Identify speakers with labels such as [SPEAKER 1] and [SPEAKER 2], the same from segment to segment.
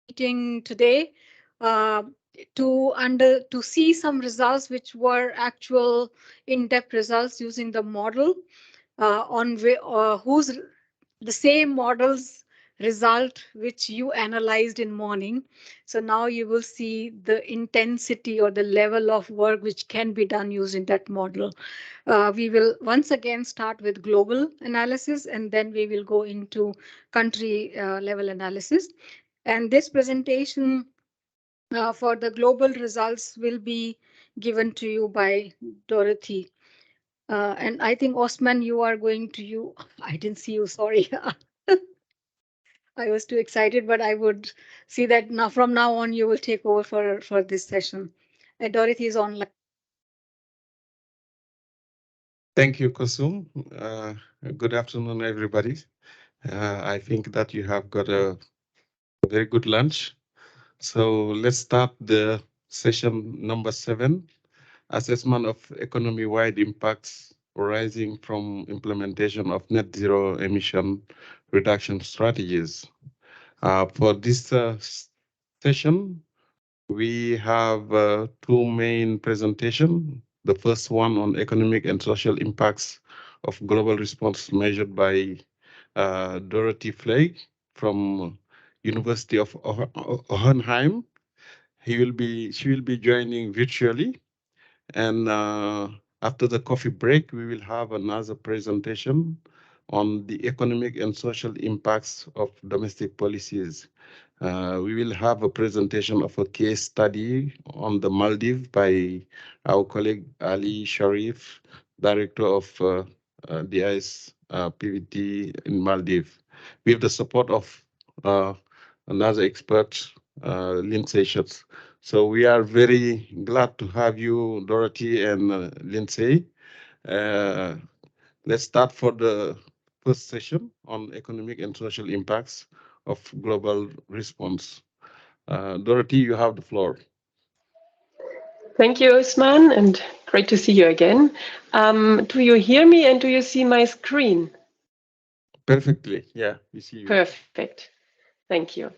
[SPEAKER 1] meeting today uh, to see some results which were actual in-depth results using the model whose the same models result which you analyzed in morning. So now you will see the intensity or the level of work which can be done using that model. We will once again start with global analysis, and then we will go into country level analysis. And this presentation for the global results will be given to you by Dorothy. And I think, Osman, you are going to you. I didn't see you, sorry. I was too excited, but I would see that now from now on you will take over for this session. Dorothy is online.
[SPEAKER 2] Thank you, Kusum. Good afternoon, everybody. I think that you have got a very good lunch. So let's start the session number 7, assessment of economy-wide impacts arising from implementation of net zero emission reduction strategies. For this session, we have two main presentations. The first one on economic and social impacts of global response measured by Dorothy Flake from University of Hohenheim. She will be joining virtually, and after the coffee break, we will have another presentation on the economic and social impacts of domestic policies. We will have a presentation of a case study on the Maldives by our colleague Ali Sharif, Director of DIS PVT in Maldives, with the support of uh, another expert, Lindsay Schutz. So we are very glad to have you, Dorothy and Lindsay. Uh, let's start for the first session on economic and social impacts of global response. Dorothy, you have the floor.
[SPEAKER 3] Thank you, Usman, and great to see you again. Do you hear me and do you see my screen?
[SPEAKER 2] Perfectly. Yeah, we see you.
[SPEAKER 3] Perfect. Thank you.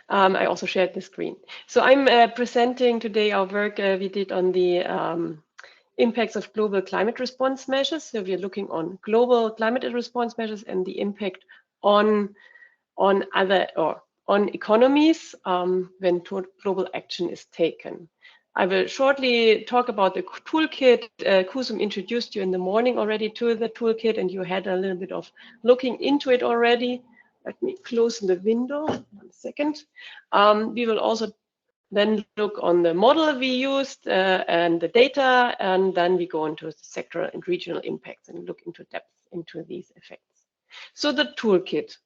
[SPEAKER 3] I also shared the screen. So I'm presenting today our work we did on the impacts of global climate response measures. So we're looking on global climate response measures and the impact on other or on economies when global action is taken. I will shortly talk about the toolkit. Kusum introduced you in the morning already to the toolkit, and you had a little bit of looking into it already. Let me close the window. 1 second. We will also then look on the model we used and the data, and then we go into the sectoral and regional impacts and look into depth into these effects. So the toolkit.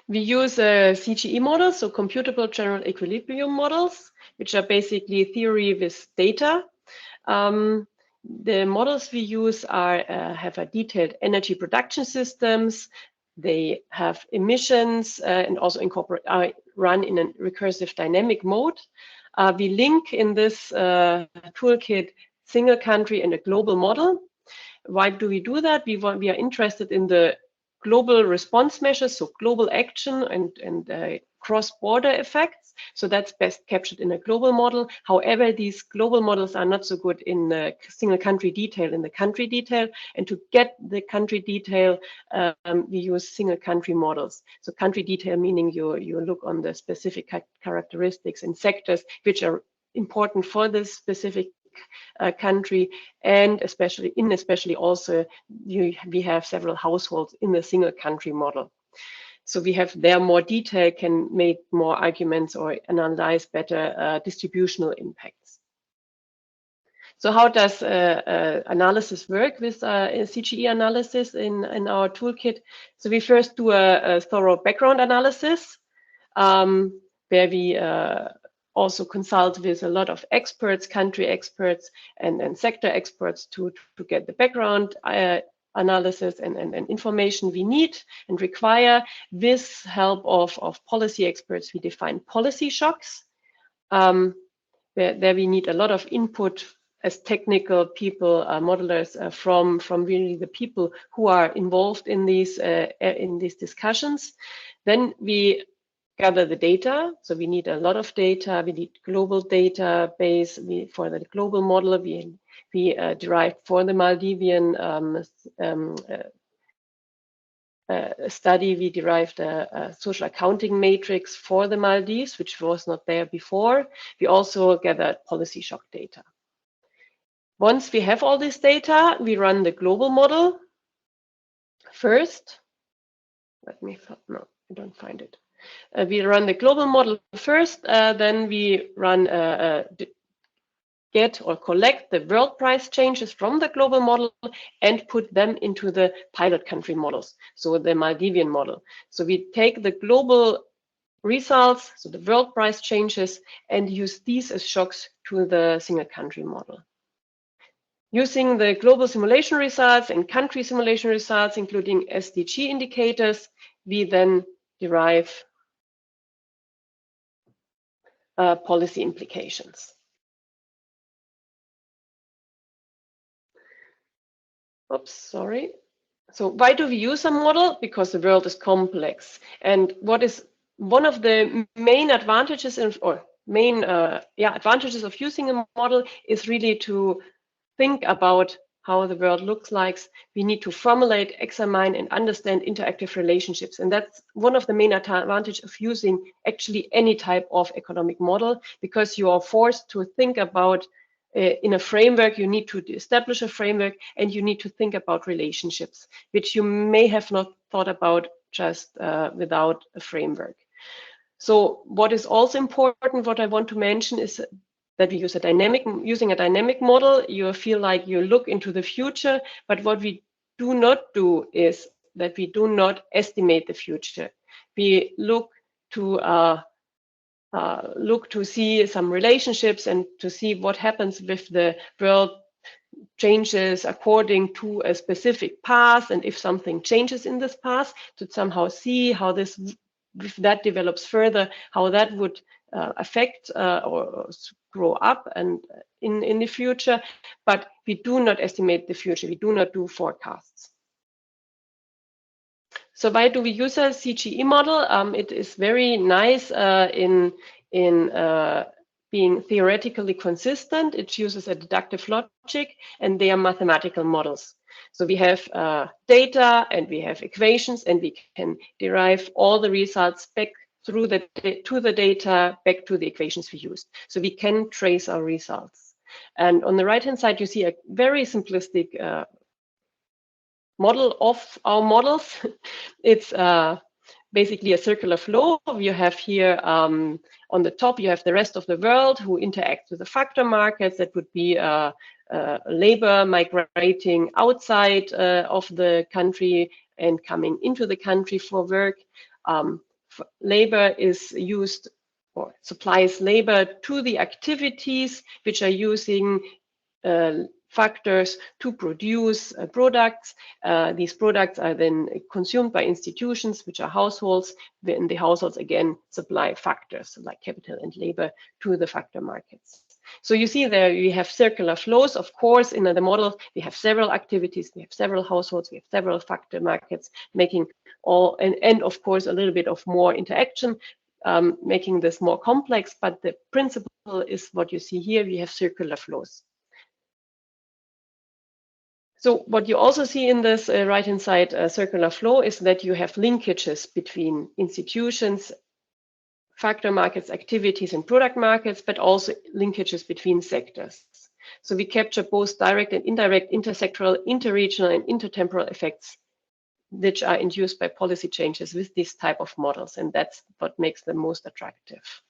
[SPEAKER 3] We use CGE models, so computable general equilibrium models, which are basically theory with data. The models we use are have a detailed energy production systems. They have emissions and also run in a recursive dynamic mode. We link in this toolkit single country and a global model. Why do we do that? We are interested in the global response measures, so global action and cross-border effects. So that's best captured in a global model. However, these global models are not so good in the single country detail, in the country detail. And to get the country detail, we use single country models. So country detail meaning you look on the specific characteristics and sectors which are important for this specific country, and especially also we have several households in the single country model. So we have there more detail, can make more arguments or analyze better distributional impacts. So how does analysis work with CGE analysis in our toolkit? So we first do a thorough background analysis where we also consult with a lot of experts, country experts and sector experts to get the background analysis and information we need and require. With help of policy experts, we define policy shocks. There we need a lot of input as technical people, modelers from really the people who are involved in these discussions. Then we gather the data. So we need a lot of data. We need global database. For the global model, we derived for the Maldivian study, we derived a social accounting matrix for the Maldives, which was not there before. We also gathered policy shock data. Once we have all this data, we run the global model first. No, I don't find it. We run the global model first, then we run get or collect the world price changes from the global model and put them into the pilot country models, so the Maldivian model. So we take the global results, so the world price changes, and use these as shocks to the single country model. Using the global simulation results and country simulation results, including SDG indicators, we then derive policy implications. Oops, sorry. So why do we use a model? Because the world is complex. And what is one of the main advantages advantages of using a model is really to think about how the world looks like. We need to formulate, examine, and understand interactive relationships. And that's one of the main advantages of using actually any type of economic model, because you are forced to think about in a framework. You need to establish a framework, and you need to think about relationships, which you may have not thought about just without a framework. So what is also important, what I want to mention, is that we use using a dynamic model. You feel like you look into the future, but what we do not do is that we do not estimate the future. We look to see some relationships and to see what happens with the world changes according to a specific path, and if something changes in this path, to somehow see how this, if that develops further, how that would affect or grow up and in the future. But we do not estimate the future. We do not do forecasts. So why do we use a CGE model? It is very nice in being theoretically consistent. It uses a deductive logic, and they are mathematical models. So we have data, and we have equations, and we can derive all the results back to the data, back to the equations we used. So we can trace our results. And on the right-hand side, you see a very simplistic model of our models. It's basically a circular flow. You have here on the top, you have the rest of the world who interacts with the factor markets. That would be labor migrating outside of the country and coming into the country for work. Labor is used or supplies labor to the activities which are using factors to produce products. These products are then consumed by institutions, which are households, and the households again supply factors like capital and labor to the factor markets. So you see there we have circular flows. Of course, in the model, we have several activities, we have several households, we have several factor markets, making all, and of course, a little bit of more interaction, making this more complex. But the principle is what you see here. We have circular flows. So what you also see in this right-hand side circular flow is that you have linkages between institutions, factor markets, activities, and product markets, but also linkages between sectors. So we capture both direct and indirect intersectoral, interregional, and intertemporal effects which are induced by policy changes with this type of models, and that's what makes them most attractive.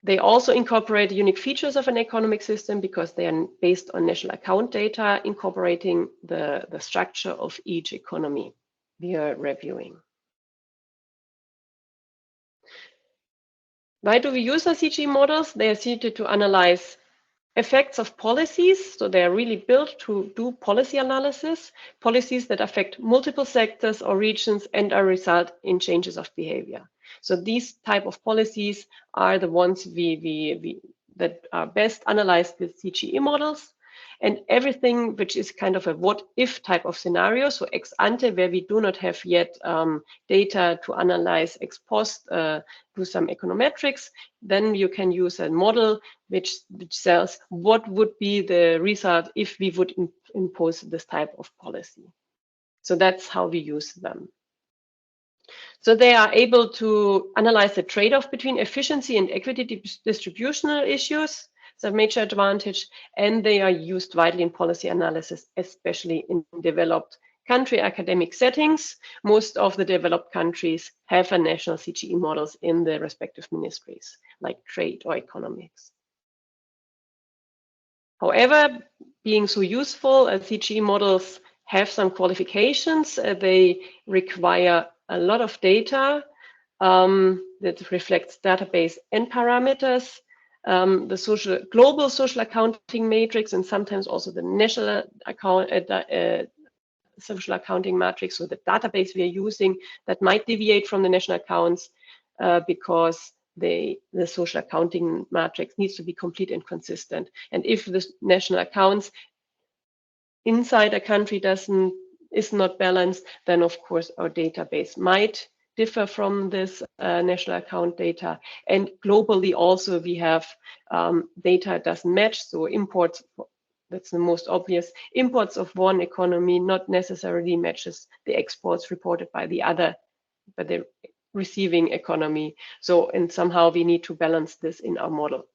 [SPEAKER 3] They also incorporate unique features of an economic system because they are based on national account data, incorporating the structure of each economy we are reviewing. Why do we use our CGE models? They are suited to analyze effects of policies. So they are really built to do policy analysis, policies that affect multiple sectors or regions and are result in changes of behavior. So these type of policies are the ones that are best analyzed with CGE models. and everything which is kind of a what if type of scenario, so ex ante, where we do not have yet data to analyze ex post, do some econometrics, then you can use a model which says what would be the result if we would impose this type of policy. So that's how we use them. So they are able to analyze the trade-off between efficiency and equity distributional issues. It's a major advantage, and they are used widely in policy analysis, especially in developed country academic settings. Most of the developed countries have a national CGE models in their respective ministries, like trade or economics. However, being so useful, CGE models have some qualifications. They require a lot of data that reflects database and parameters, the global social accounting matrix, and sometimes also the national social accounting matrix, so the database we are using that might deviate from the national accounts because the social accounting matrix needs to be complete and consistent. And if the national accounts inside a country is not balanced, then of course our database might differ from this national account data. And globally also we have data doesn't match, so imports, that's the most obvious, imports of one economy not necessarily matches the exports reported by the other, by the receiving economy. So, and somehow we need to balance this in our model,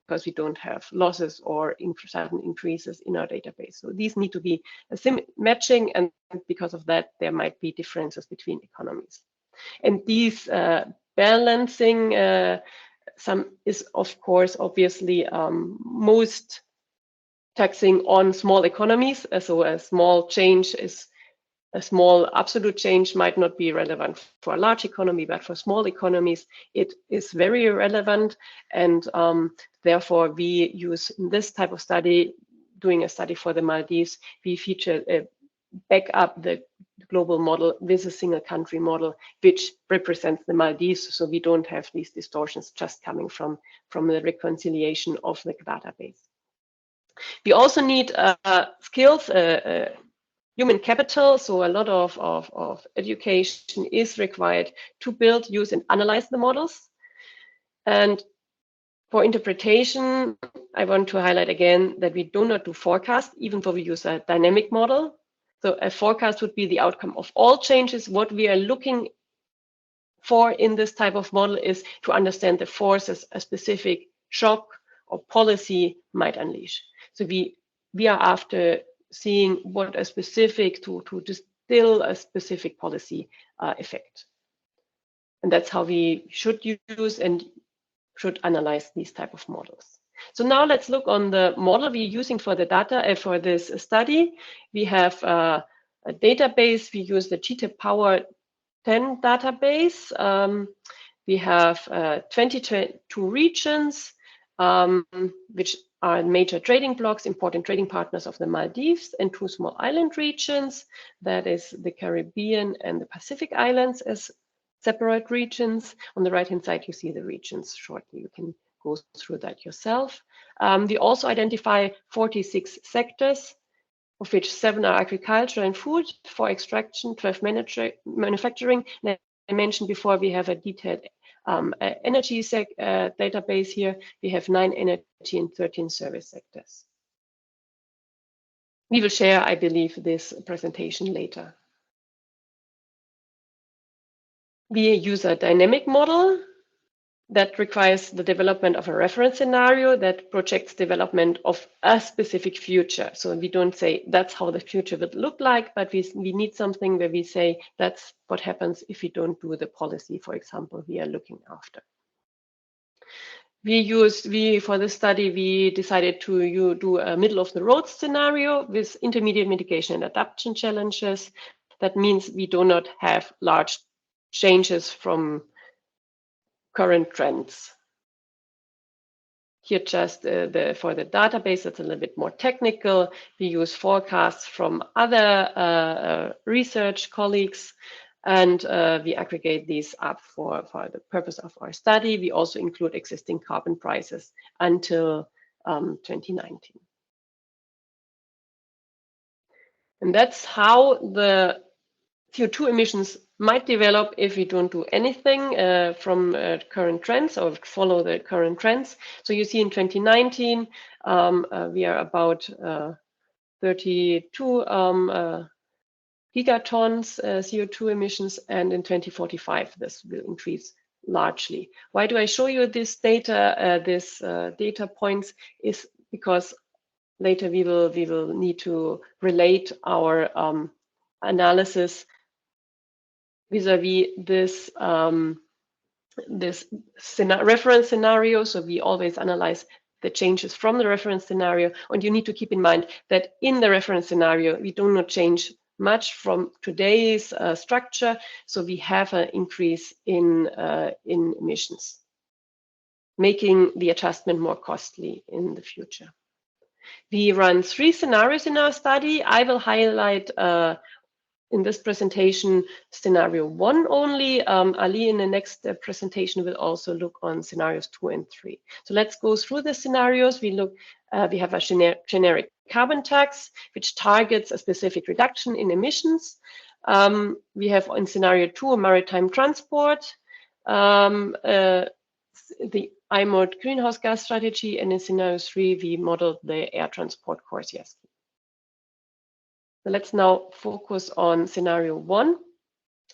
[SPEAKER 3] because we don't have losses or sudden increases in our database. So these need to be matching, and because of that, there might be differences between economies. And these balancing is, of course, obviously most taxing on small economies. So a small change is a small absolute change might not be relevant for a large economy, but for small economies, it is very relevant. And therefore, we use this type of study, doing a study for the Maldives, we feature back up the global model with a single country model, which represents the Maldives. So we don't have these distortions just coming from the reconciliation of the database. We also need skills, human capital, so a lot of education is required to build, use, and analyze the models. And for interpretation, I want to highlight again that we do not do forecast, even though we use a dynamic model. So a forecast would be the outcome of all changes. What we are looking for in this type of model is to understand the forces a specific shock or policy might unleash. So we are after seeing what a specific to distill a specific policy effect. And that's how we should use and should analyze these type of models. So now let's look on the model we're using for the data for this study. We have a database. We use the GTAP Power 10 database. We have 22 regions, which are major trading blocks, important trading partners of the Maldives, and 2 small island regions. That is the Caribbean and the Pacific Islands as separate regions. On the right-hand side, you see the regions shortly. You can go through that yourself. We also identify 46 sectors, of which 7 are agriculture and food, 4 extraction, 12 manufacturing. And I mentioned before, we have a detailed energy database here. We have 9 energy and 13 service sectors. We will share, I believe, this presentation later. We use a dynamic model that requires the development of a reference scenario that projects development of a specific future. So we don't say that's how the future would look like, but we need something where we say that's what happens if we don't do the policy, for example, we are looking after. For this study, we decided to do a middle of the road scenario with intermediate mitigation and adaptation challenges. That means we do not have large changes from current trends. Here just for the database, it's a little bit more technical. We use forecasts from other research colleagues, and we aggregate these up for the purpose of our study. We also include existing carbon prices until 2019. And that's how the CO2 emissions might develop if we don't do anything from current trends or follow the current trends. So you see in 2019, we are about 32 gigatons CO2 emissions, and in 2045 this will increase largely. Why do I show you this data? This data points is because later we will need to relate our analysis vis-a-vis this reference scenario. So we always analyze the changes from the reference scenario, and you need to keep in mind that in the reference scenario we do not change much from today's structure, so we have an increase in emissions, making the adjustment more costly in the future. We run 3 scenarios in our study. I will highlight in this presentation scenario 1 only. Ali in the next presentation will also look on scenarios 2 and 3. So let's go through the scenarios. We have a generic carbon tax which targets a specific reduction in emissions. We have in scenario 2 a maritime transport, the IMOD greenhouse gas strategy, and in scenario 3 we modeled the air transport Korsijevsky. So let's now focus on scenario 1,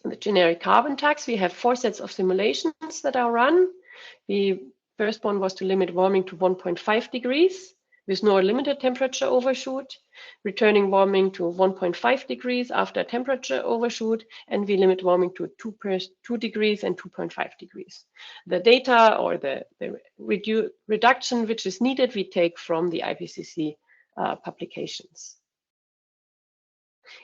[SPEAKER 3] the generic carbon tax. We have 4 sets of simulations that are run. The first one was to limit warming to 1.5 degrees with no limited temperature overshoot, returning warming to 1.5 degrees after a temperature overshoot, and we limit warming to 2 degrees and 2.5 degrees. The data or the reduction which is needed we take from the IPCC publications.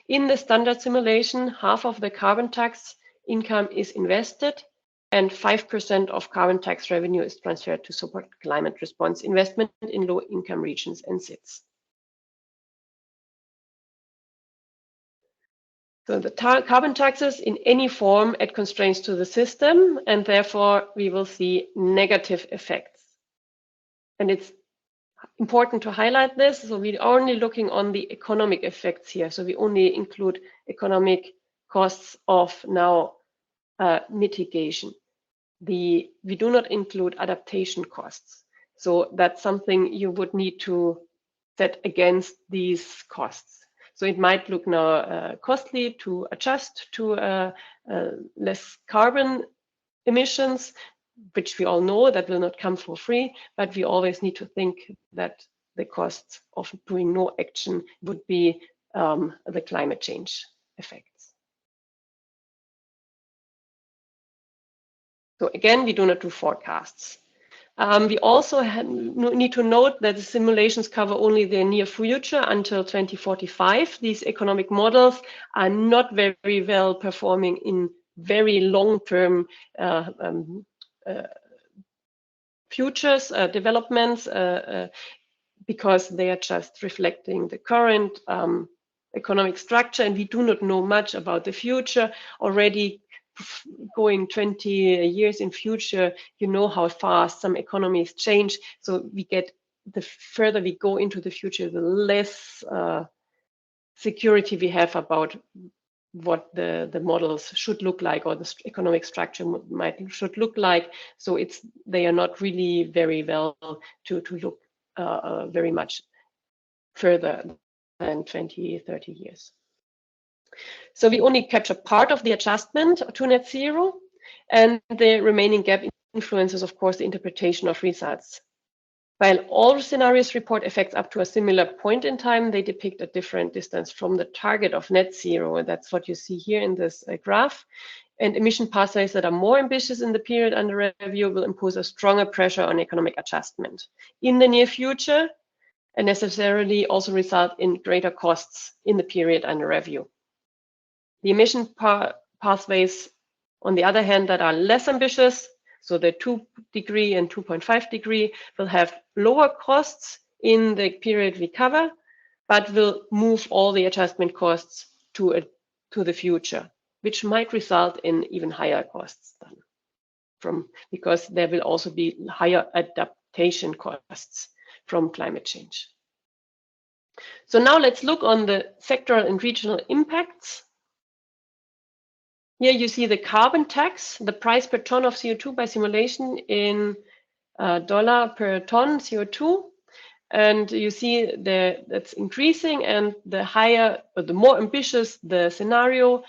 [SPEAKER 3] In the standard simulation, half of the carbon tax income is invested and 5% of carbon tax revenue is transferred to support climate response investment in low-income regions and cities. So the carbon taxes in any form add constraints to the system, and therefore we will see negative effects. And it's important to highlight this. So we're only looking on the economic effects here. So we only include economic costs of now mitigation. We do not include adaptation costs. So that's something you would need to set against these costs. So it might look now costly to adjust to less carbon emissions, which we all know that will not come for free, but we always need to think that the cost of doing no action would be the climate change effects. So again, we do not do forecasts. We also need to note that the simulations cover only the near future until 2045. These economic models are not very well performing in very long-term futures developments because they are just reflecting the current economic structure, and we do not know much about the future. Already going 20 years in future, you know how fast some economies change. So we get, the further we go into the future, the less security we have about what the models should look like, or the economic structure should look like. So they are not really very well to look very much further than 20, 30 years. So we only capture part of the adjustment to net zero, and the remaining gap influences, of course, the interpretation of results. While all scenarios report effects up to a similar point in time, they depict a different distance from the target of net zero. And that's what you see here in this graph. And emission pathways that are more ambitious in the period under review will impose a stronger pressure on economic adjustment in the near future, and necessarily also result in greater costs in the period under review. The emission pathways, on the other hand, that are less ambitious, so the 2 degree and 2.5 degree, will have lower costs in the period we cover, but will move all the adjustment costs to the future, which might result in even higher costs then, because there will also be higher adaptation costs from climate change. So now let's look on the sectoral and regional impacts. Here you see the carbon tax, the price per ton of CO2 by simulation in dollar per ton CO2. And you see that's increasing, and the higher or the more ambitious the scenario,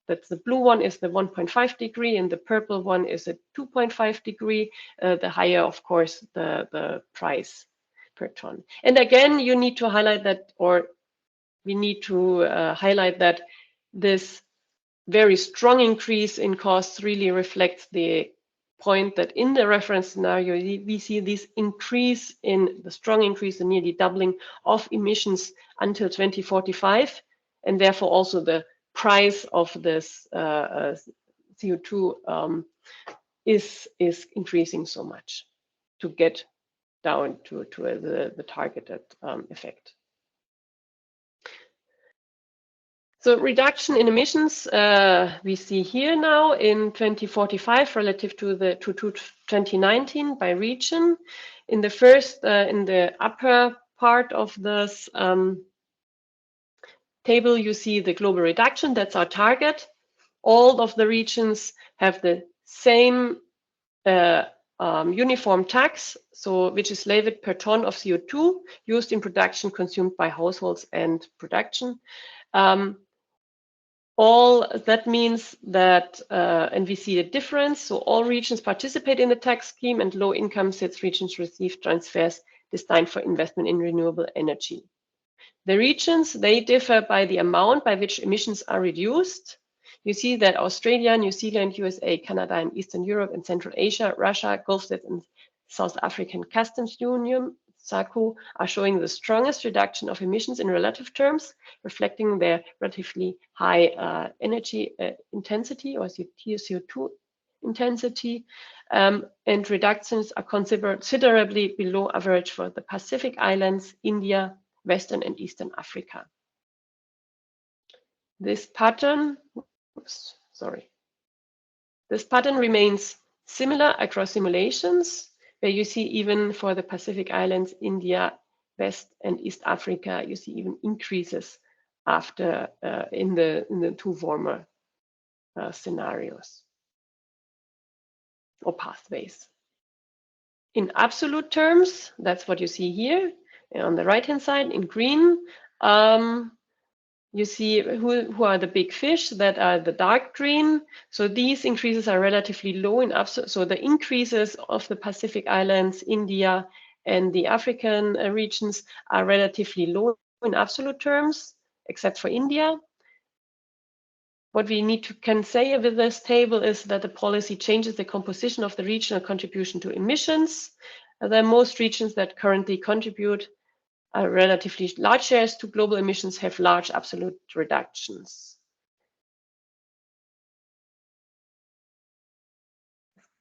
[SPEAKER 3] that's the blue one is the 1.5 degree and the purple one is a 2.5 degree, the higher, of course, the price per ton. And again, you need to highlight that, or we need to highlight that this very strong increase in costs really reflects the point that in the reference scenario, we see this increase in the strong increase, the nearly doubling of emissions until 2045, and therefore also the price of this CO2 is increasing so much to get down to the targeted effect. So reduction in emissions we see here now in 2045 relative to 2019 by region. In the first, in the upper part of this table, you see the global reduction. That's our target. All of the regions have the same uniform tax, so which is levied per ton of CO2 used in production consumed by households and production. All that means that, and we see a difference, so all regions participate in the tax scheme and low income states regions receive transfers destined for investment in renewable energy. The regions, they differ by the amount by which emissions are reduced. You see that Australia, New Zealand, USA, Canada, and Eastern Europe and Central Asia, Russia, Gulf states, and South African Customs Union, SACU, are showing the strongest reduction of emissions in relative terms, reflecting their relatively high energy intensity or CO2 intensity, and reductions are considerably below average for the Pacific Islands, India, Western and Eastern Africa. This pattern, this pattern remains similar across simulations, where you see even for the Pacific Islands, India, West and East Africa, you see even increases after in the two former scenarios or pathways. In absolute terms, that's what you see here. And on the right-hand side in green, you see who are the big fish that are the dark green. So these increases are relatively low in absolute. So the increases of the Pacific Islands, India, and the African regions are relatively low in absolute terms, except for India. What we can say with this table is that the policy changes the composition of the regional contribution to emissions. The most regions that currently contribute relatively large shares to global emissions have large absolute reductions.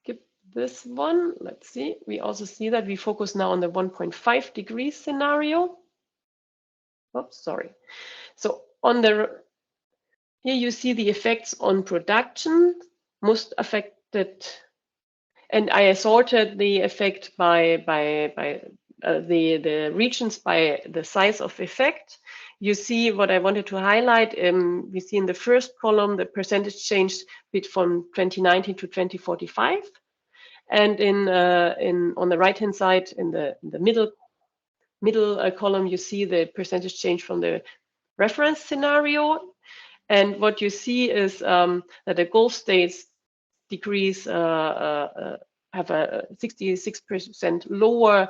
[SPEAKER 3] Skip this one. Let's see. We also see that we focus now on the 1.5 degree scenario. Oops, sorry. So on the here you see the effects on production, most affected, and I assorted the effect by the regions by the size of effect. You see what I wanted to highlight. We see in the first column the percentage change from 2019 to 2045, and on the right hand side in the middle column you see the percentage change from the reference scenario. And what you see is that the Gulf states decrease have a 66% lower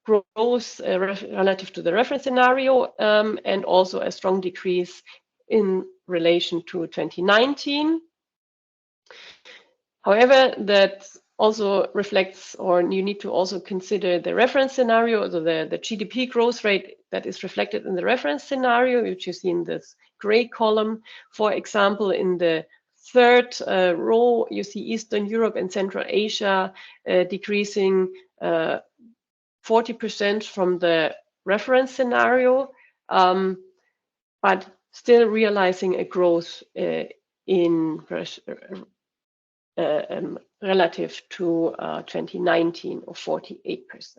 [SPEAKER 3] growth relative to the reference scenario, and also a strong decrease in relation to 2019. However, that also reflects, or you need to also consider the reference scenario, so the GDP growth rate that is reflected in the reference scenario, which you see in this gray column. For example, in the third row, you see Eastern Europe and Central Asia decreasing 40% from the reference scenario, but still realizing a growth in relative to 2019 of 48%.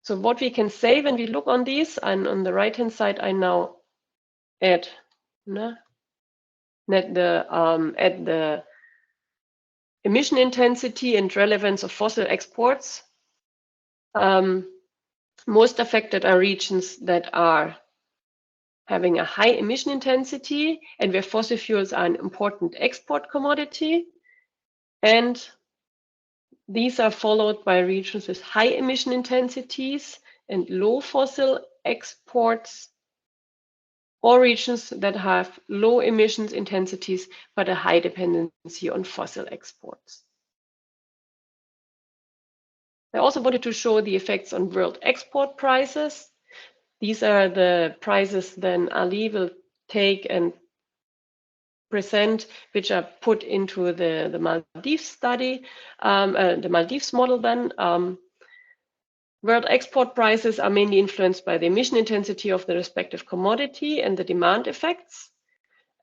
[SPEAKER 3] So what we can say when we look on these, and on the right-hand side, I now add the emission intensity and relevance of fossil exports. Most affected are regions that are having a high emission intensity and where fossil fuels are an important export commodity. And these are followed by regions with high emission intensities and low fossil exports, or regions that have low emissions intensities but a high dependency on fossil exports. I also wanted to show the effects on world export prices. These are the prices then Ali will take and present, which are put into the Maldives study, the Maldives model then. World export prices are mainly influenced by the emission intensity of the respective commodity and the demand effects.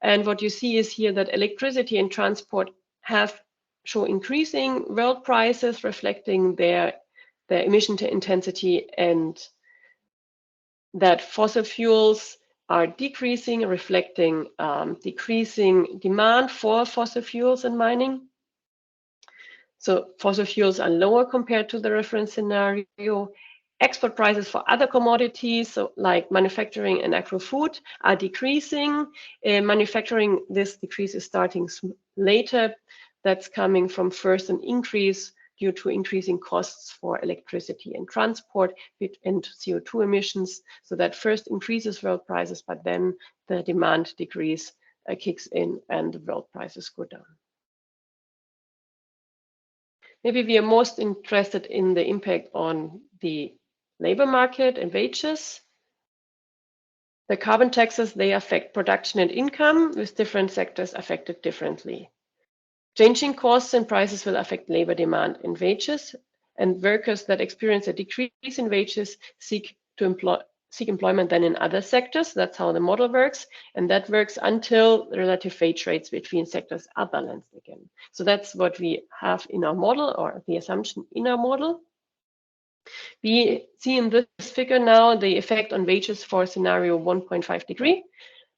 [SPEAKER 3] And what you see is here that electricity and transport show increasing world prices reflecting their emission intensity, and that fossil fuels are decreasing, reflecting decreasing demand for fossil fuels in mining. So fossil fuels are lower compared to the reference scenario. Export prices for other commodities, so like manufacturing and agro-food, are decreasing. Manufacturing, this decrease is starting later. That's coming from first an increase due to increasing costs for electricity and transport and CO2 emissions. So that first increases world prices, but then the demand decrease kicks in and the world prices go down. Maybe we are most interested in the impact on the labor market and wages. The carbon taxes, they affect production and income, with different sectors affected differently. Changing costs and prices will affect labor demand and wages, and workers that experience a decrease in wages seek employment then in other sectors. That's how the model works, and that works until relative wage rates between sectors are balanced again. So that's what we have in our model, or the assumption in our model. We see in this figure now the effect on wages for scenario 1.5 degree,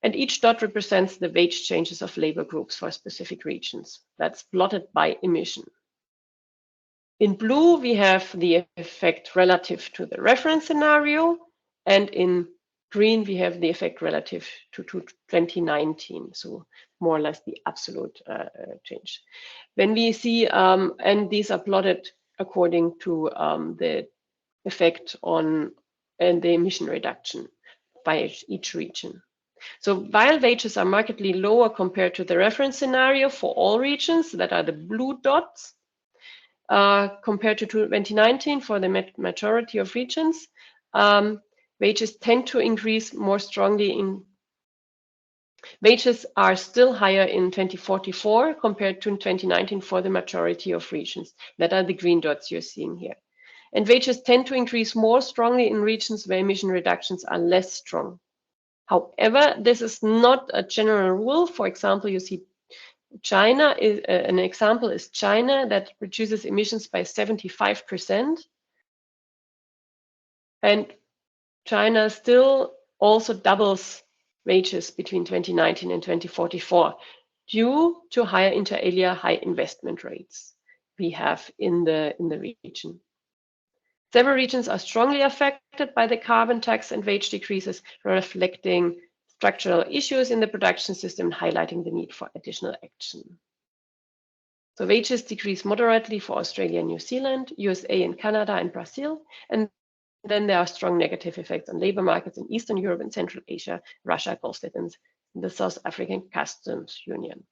[SPEAKER 3] and each dot represents the wage changes of labor groups for specific regions. That's plotted by emission. In blue, we have the effect relative to the reference scenario, and in green, we have the effect relative to 2019, so more or less the absolute change. When we see, and these are plotted according to the effect on and the emission reduction by each region. So while wages are markedly lower compared to the reference scenario for all regions, that are the blue dots, compared to 2019 for the majority of regions, wages tend to increase more strongly in wages are still higher in 2044 compared to 2019 for the majority of regions. That are the green dots you're seeing here. And wages tend to increase more strongly in regions where emission reductions are less strong. However, this is not a general rule. For example, you see China is an example is China that reduces emissions by 75%. And China still also doubles wages between 2019 and 2044 due to higher inter alia high investment rates we have in the region. Several regions are strongly affected by the carbon tax and wage decreases, reflecting structural issues in the production system, highlighting the need for additional action. So wages decrease moderately for Australia and New Zealand, USA and Canada and Brazil, and then there are strong negative effects on labor markets in Eastern Europe and Central Asia, Russia, Gulf states, and the South African Customs Union.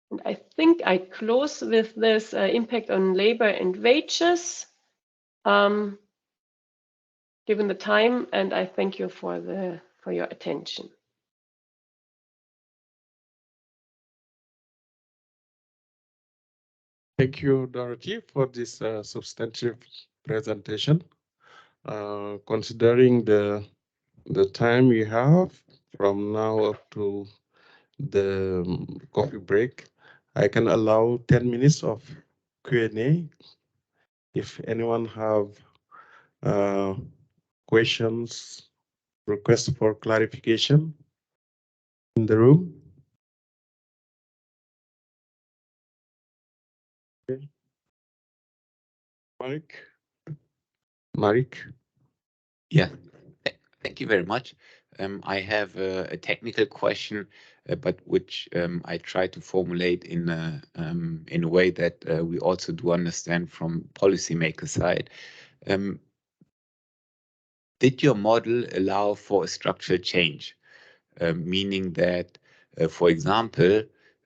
[SPEAKER 3] And I think I close with this impact on labor and wages, given the time, and I thank you for your attention.
[SPEAKER 2] Thank you, Dorothy, for this substantive presentation. Considering the time we have from now up to the coffee break, I can allow 10 minutes of Q&A. If anyone have questions, requests for clarification in the room. Okay. Marek?
[SPEAKER 4] Yeah, thank you very much. I have a technical question, but which I try to formulate in a way that we also do understand from policymaker side. Did your model allow for a structural change? Meaning that, for example,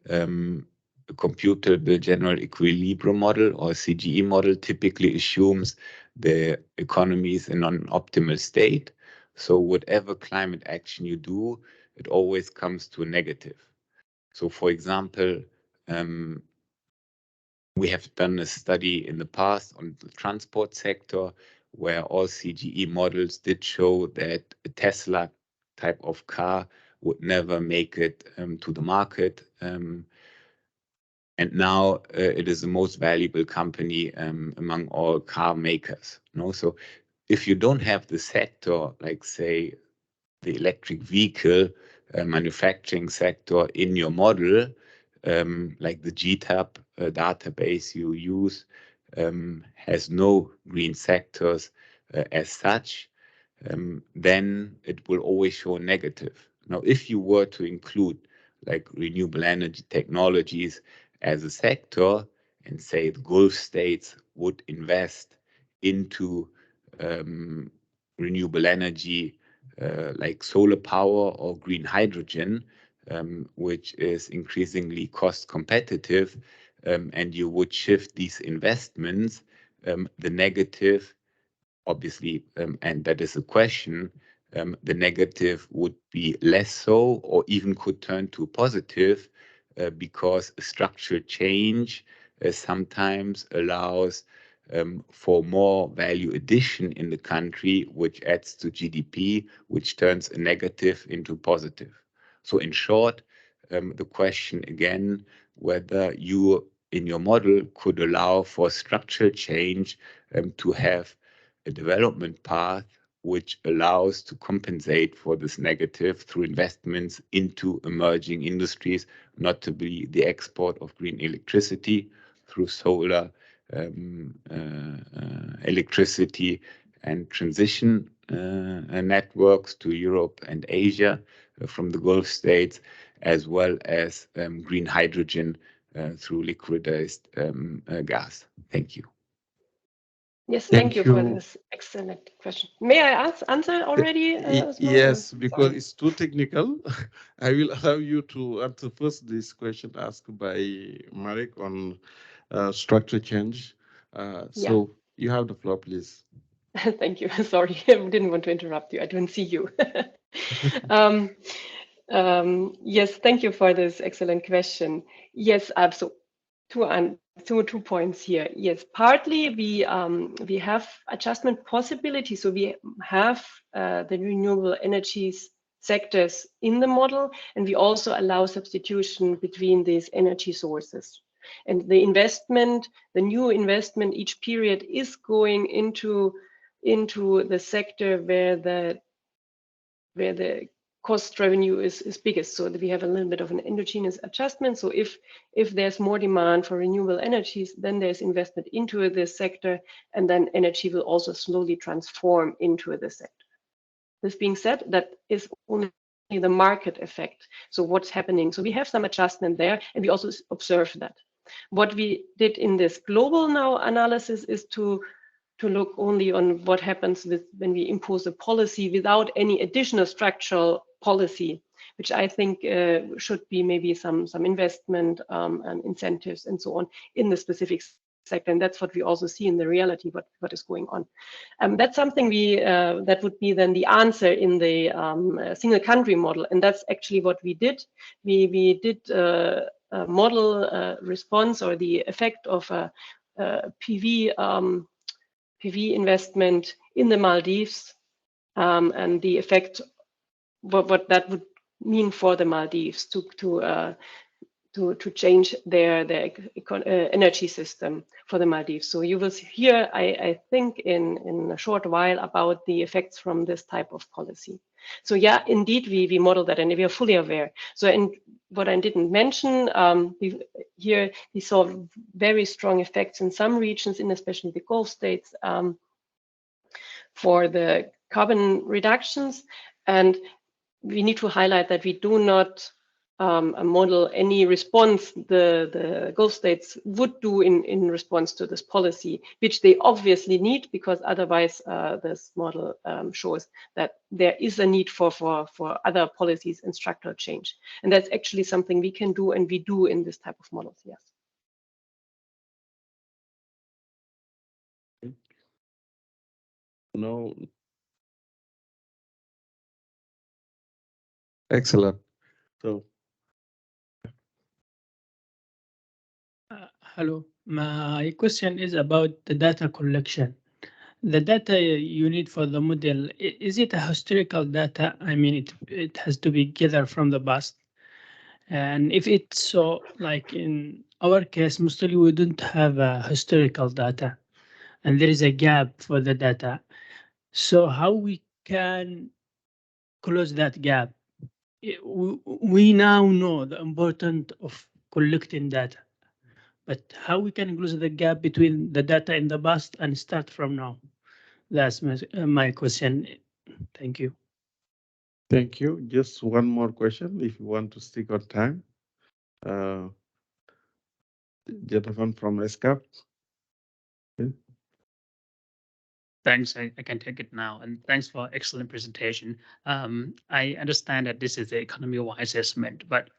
[SPEAKER 4] a computable general equilibrium model or CGE model typically assumes the economy is in an optimal state. So whatever climate action you do, it always comes to a negative. So for example, we have done a study in the past on the transport sector where all CGE models did show that a Tesla type of car would never make it to the market. And now it is the most valuable company among all car makers. So if you don't have the sector, like say the electric vehicle manufacturing sector in your model, like the GTAP database you use has no green sectors as such, then it will always show negative. Now, if you were to include like renewable energy technologies as a sector and say the Gulf states would invest into renewable energy like solar power or green hydrogen, which is increasingly cost competitive, and you would shift these investments, the negative, obviously, and that is a question, the negative would be less so or even could turn to positive because a structural change sometimes allows for more value addition in the country, which adds to GDP, which turns a negative into positive. So in short, the question again, whether you in your model could allow for structural change to have a development path which allows to compensate for this negative through investments into emerging industries, not to be the export of green electricity through solar electricity and transition networks to Europe and Asia from the Gulf states, as well as green hydrogen through liquidized gas. Thank you.
[SPEAKER 3] Yes,
[SPEAKER 2] Thank
[SPEAKER 3] thank you for
[SPEAKER 2] you.
[SPEAKER 3] this excellent question. May I answer already? as well,
[SPEAKER 2] Yes,
[SPEAKER 3] or-
[SPEAKER 2] because
[SPEAKER 3] sorry.
[SPEAKER 2] it's too technical. I will allow you to answer first this question asked by Marek on structure change. So you have the floor, please.
[SPEAKER 3] Thank you. Sorry, I didn't want to interrupt you. I don't see you. Yes, thank you for this excellent question. Yes, so two points here. Yes, partly we have adjustment possibilities. So we have the renewable energies sectors in the model, and we also allow substitution between these energy sources. And the investment, the new investment each period is going into the sector where the cost revenue is biggest, so that we have a little bit of an endogenous adjustment. So if there's more demand for renewable energies, then there's investment into this sector, and then energy will also slowly transform into this sector. This being said, that is only the market effect. So what's happening? So we have some adjustment there, and we also observe that. What we did in this global now analysis is to look only on what happens with when we impose a policy without any additional structural policy, which I think should be maybe some investment and incentives and so on in the specific sector. And that's what we also see in the reality, what is going on. That's something that would be then the answer in the single country model. And that's actually what we did. We did a model response or the effect of a PV investment in the Maldives, and the effect, what that would mean for the Maldives to to change their energy system for the Maldives. So you will hear, I think, in a short while about the effects from this type of policy. So yeah, indeed, we model that and we are fully aware. So in what I didn't mention, we saw very strong effects in some regions, in especially the Gulf states, for the carbon reductions. And we need to highlight that we do not model any response the Gulf states would do in response to this policy, which they obviously need, because otherwise this model shows that there is a need for other policies and structural change. And that's actually something we can do, and we do in this type of models, yes.
[SPEAKER 2] No. Excellent. So
[SPEAKER 5] hello, my question is about the data collection. The data you need for the model, is it a historical data? I mean, it has to be gathered from the past. And if it's so, like in our case, mostly we don't have historical data, and there is a gap for the data. So how we can close that gap? We now know the importance of collecting data, but how we can close the gap between the data in the past and start from now? That's my question. Thank you.
[SPEAKER 2] thank you. Just one more question, if you want to stick on time. Gentleman from ESCAP.
[SPEAKER 6] Thanks, I can take it now. And thanks for excellent presentation. I understand that this is the economy-wide assessment, but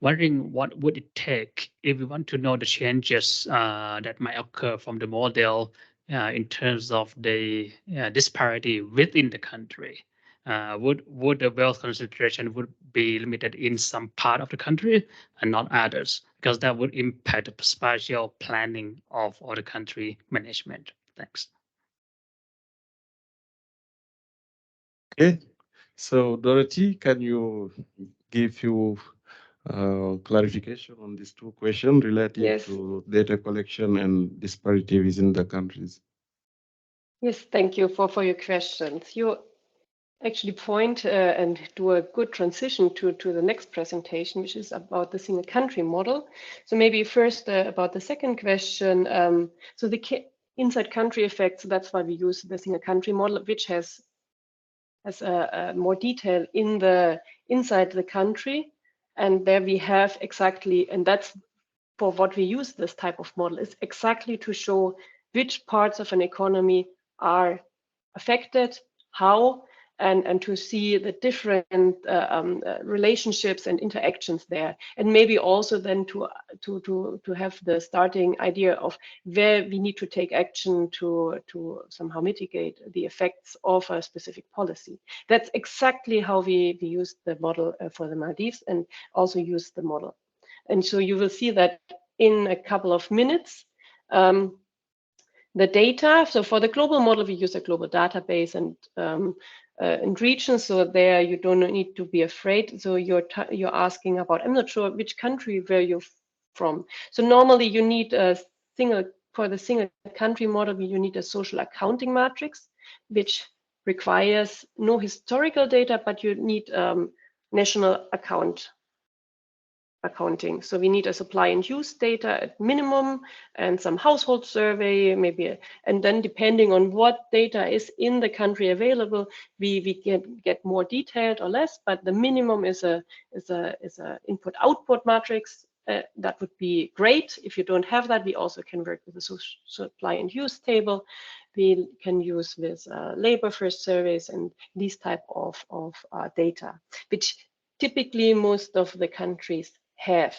[SPEAKER 6] wondering what would it take if we want to know the changes that might occur from the model in terms of the disparity within the country? Would the wealth concentration would be limited in some part of the country and not others? Because that would impact the spatial planning of all the country management. Thanks.
[SPEAKER 2] Okay, so Dorothy, can you give you clarification on these two questions related
[SPEAKER 3] Yes.
[SPEAKER 2] to data collection and disparity within the countries?
[SPEAKER 3] Yes, thank you for your questions. You actually point and do a good transition to the next presentation, which is about the single country model. So maybe first about the second question. So the inside country effects, that's why we use the single country model, which has more detail in the inside the country. And there we have exactly, and that's for what we use this type of model, is exactly to show which parts of an economy are affected, how, and to see the different relationships and interactions there, and maybe also then to have the starting idea of where we need to take action to somehow mitigate the effects of a specific policy. That's exactly how we use the model for the Maldives, and also use the model. And so you will see that in a couple of minutes. The data, so for the global model, we use a global database and regions. So there you don't need to be afraid. So you're asking about, I'm not sure which country where you're from. So normally you need for the single country model, you need a social accounting matrix, which requires no historical data, but you need national accounting. So we need a supply and use data at minimum, and some household survey, maybe, and then depending on what data is in the country available, we get more detailed or less, but the minimum is a input output matrix. That would be great. If you don't have that, we also can work with a supply and use table. We can use with labor first surveys and these type of data, which typically most of the countries have.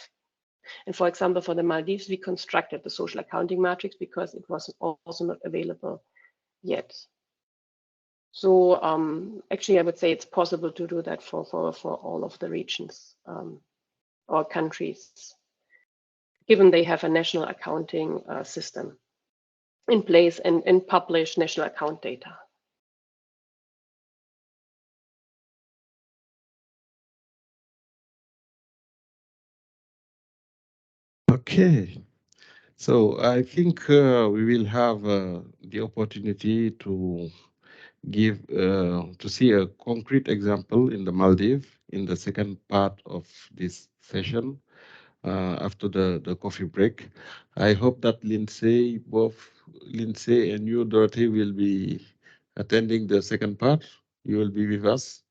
[SPEAKER 3] And for example, for the Maldives, we constructed the social accounting matrix because it was also not available yet. So actually, I would say it's possible to do that for all of the regions or countries, given they have a national accounting system in place and publish national account data.
[SPEAKER 2] Okay, so I think we will have the opportunity to to see a concrete example in the Maldives in the second part of this session after the coffee break. I hope that both Lindsay and you, Dorothy, will be attending the second part. You will be with us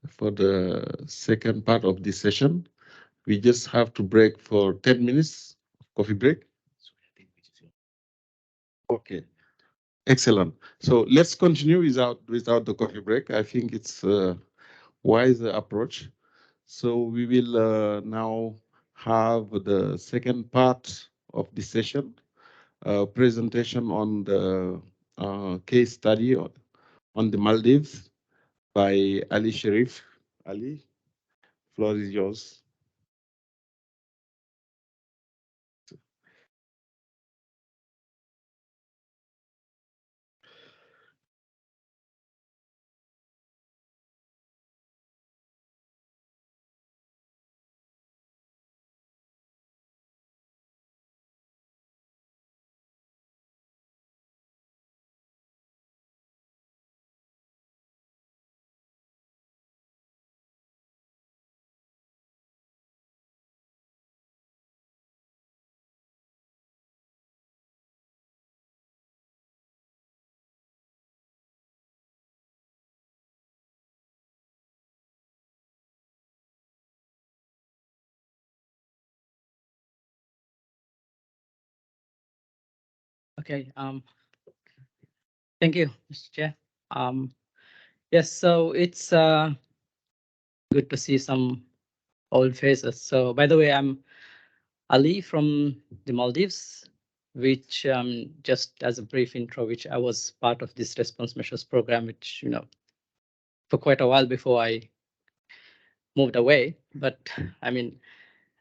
[SPEAKER 2] for the second part of this session. We just have to break for 10 minutes, coffee break. Okay, excellent. So let's continue without the coffee break. I think it's a wise approach. So we will now have the second part of the session, presentation on the case study on the Maldives by Ali Sharif. Ali, floor is yours.
[SPEAKER 7] Okay. Thank you, Mr. Chair. Yes. So it's good to see some old faces. So, by the way, I'm Ali from the Maldives, which just as a brief intro, which I was part of this response measures program, which for quite a while before I moved away. But I mean,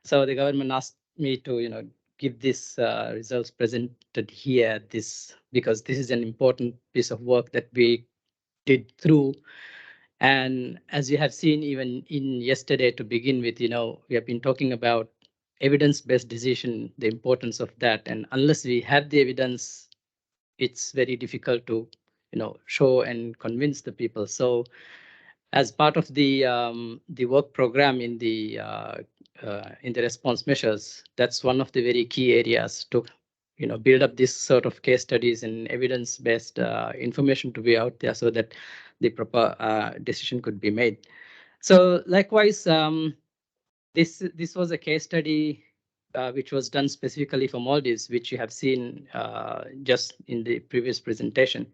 [SPEAKER 7] so the government asked me to give this results presented here. This because this is an important piece of work that we did through. And as you have seen, even in yesterday to begin with, we have been talking about evidence-based decision, the importance of that. And unless we have the evidence, it's very difficult to, show and convince the people. So as part of the work program in the response measures, that's one of the very key areas to build up this sort of case studies and evidence-based information to be out there so that the proper decision could be made. So likewise, this was a case study which was done specifically for Maldives, which you have seen just in the previous presentation.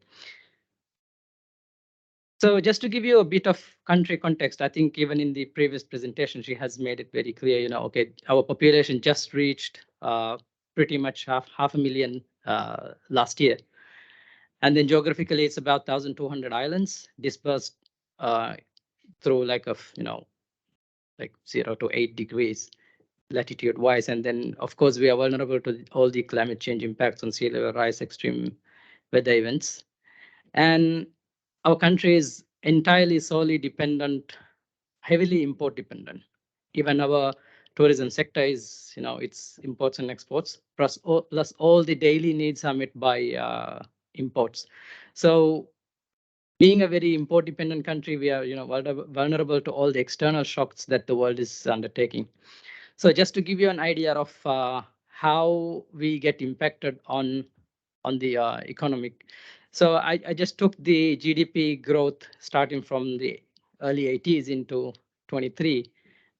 [SPEAKER 7] So just to give you a bit of country context, I think even in the previous presentation, she has made it very clear, okay, our population just reached pretty much half a million last year. And then geographically, it's about 1,200 islands dispersed through like 0 to 8 degrees latitude wise. And then, of course, we are vulnerable to all the climate change impacts on sea level rise, extreme weather events. And our country is entirely solely dependent, heavily import dependent. Even our tourism sector is, it's imports and exports, plus all the daily needs are met by imports. So being a very import dependent country, we are, vulnerable to all the external shocks that the world is undertaking. So just to give you an idea of how we get impacted on the economic. So I just took the GDP growth starting from the early 80s into 23.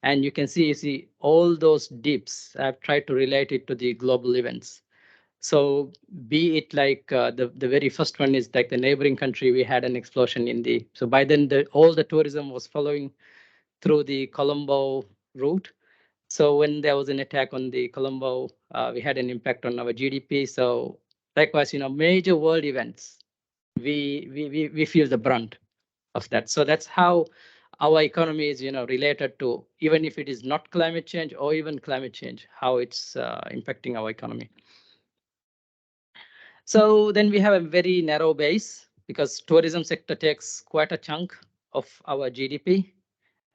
[SPEAKER 7] And you can see all those dips. I've tried to relate it to the global events. So be it like the very first one is like the neighboring country, we had an explosion in the, so by then all the tourism was following through the Colombo route. So when there was an attack on the Colombo, we had an impact on our GDP. So likewise, major world events, we feel the brunt of that. So that's how our economy is, related to, even if it is not climate change or even climate change, how it's impacting our economy. So then we have a very narrow base because tourism sector takes quite a chunk of our GDP.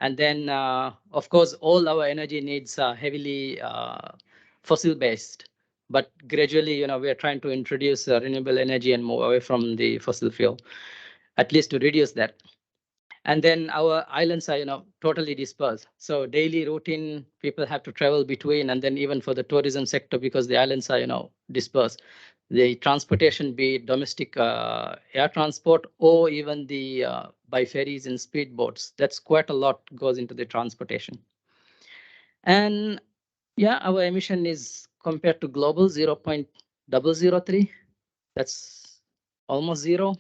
[SPEAKER 7] And then, of course, all our energy needs are heavily fossil-based, but gradually, we are trying to introduce renewable energy and move away from the fossil fuel, at least to reduce that. And then our islands are, totally dispersed. So daily routine, people have to travel between, and then even for the tourism sector, because the islands are, dispersed. The transportation, be it domestic air transport or even the by ferries and speedboats, that's quite a lot goes into the transportation. And yeah, our emission is compared to global 0.003. That's almost zero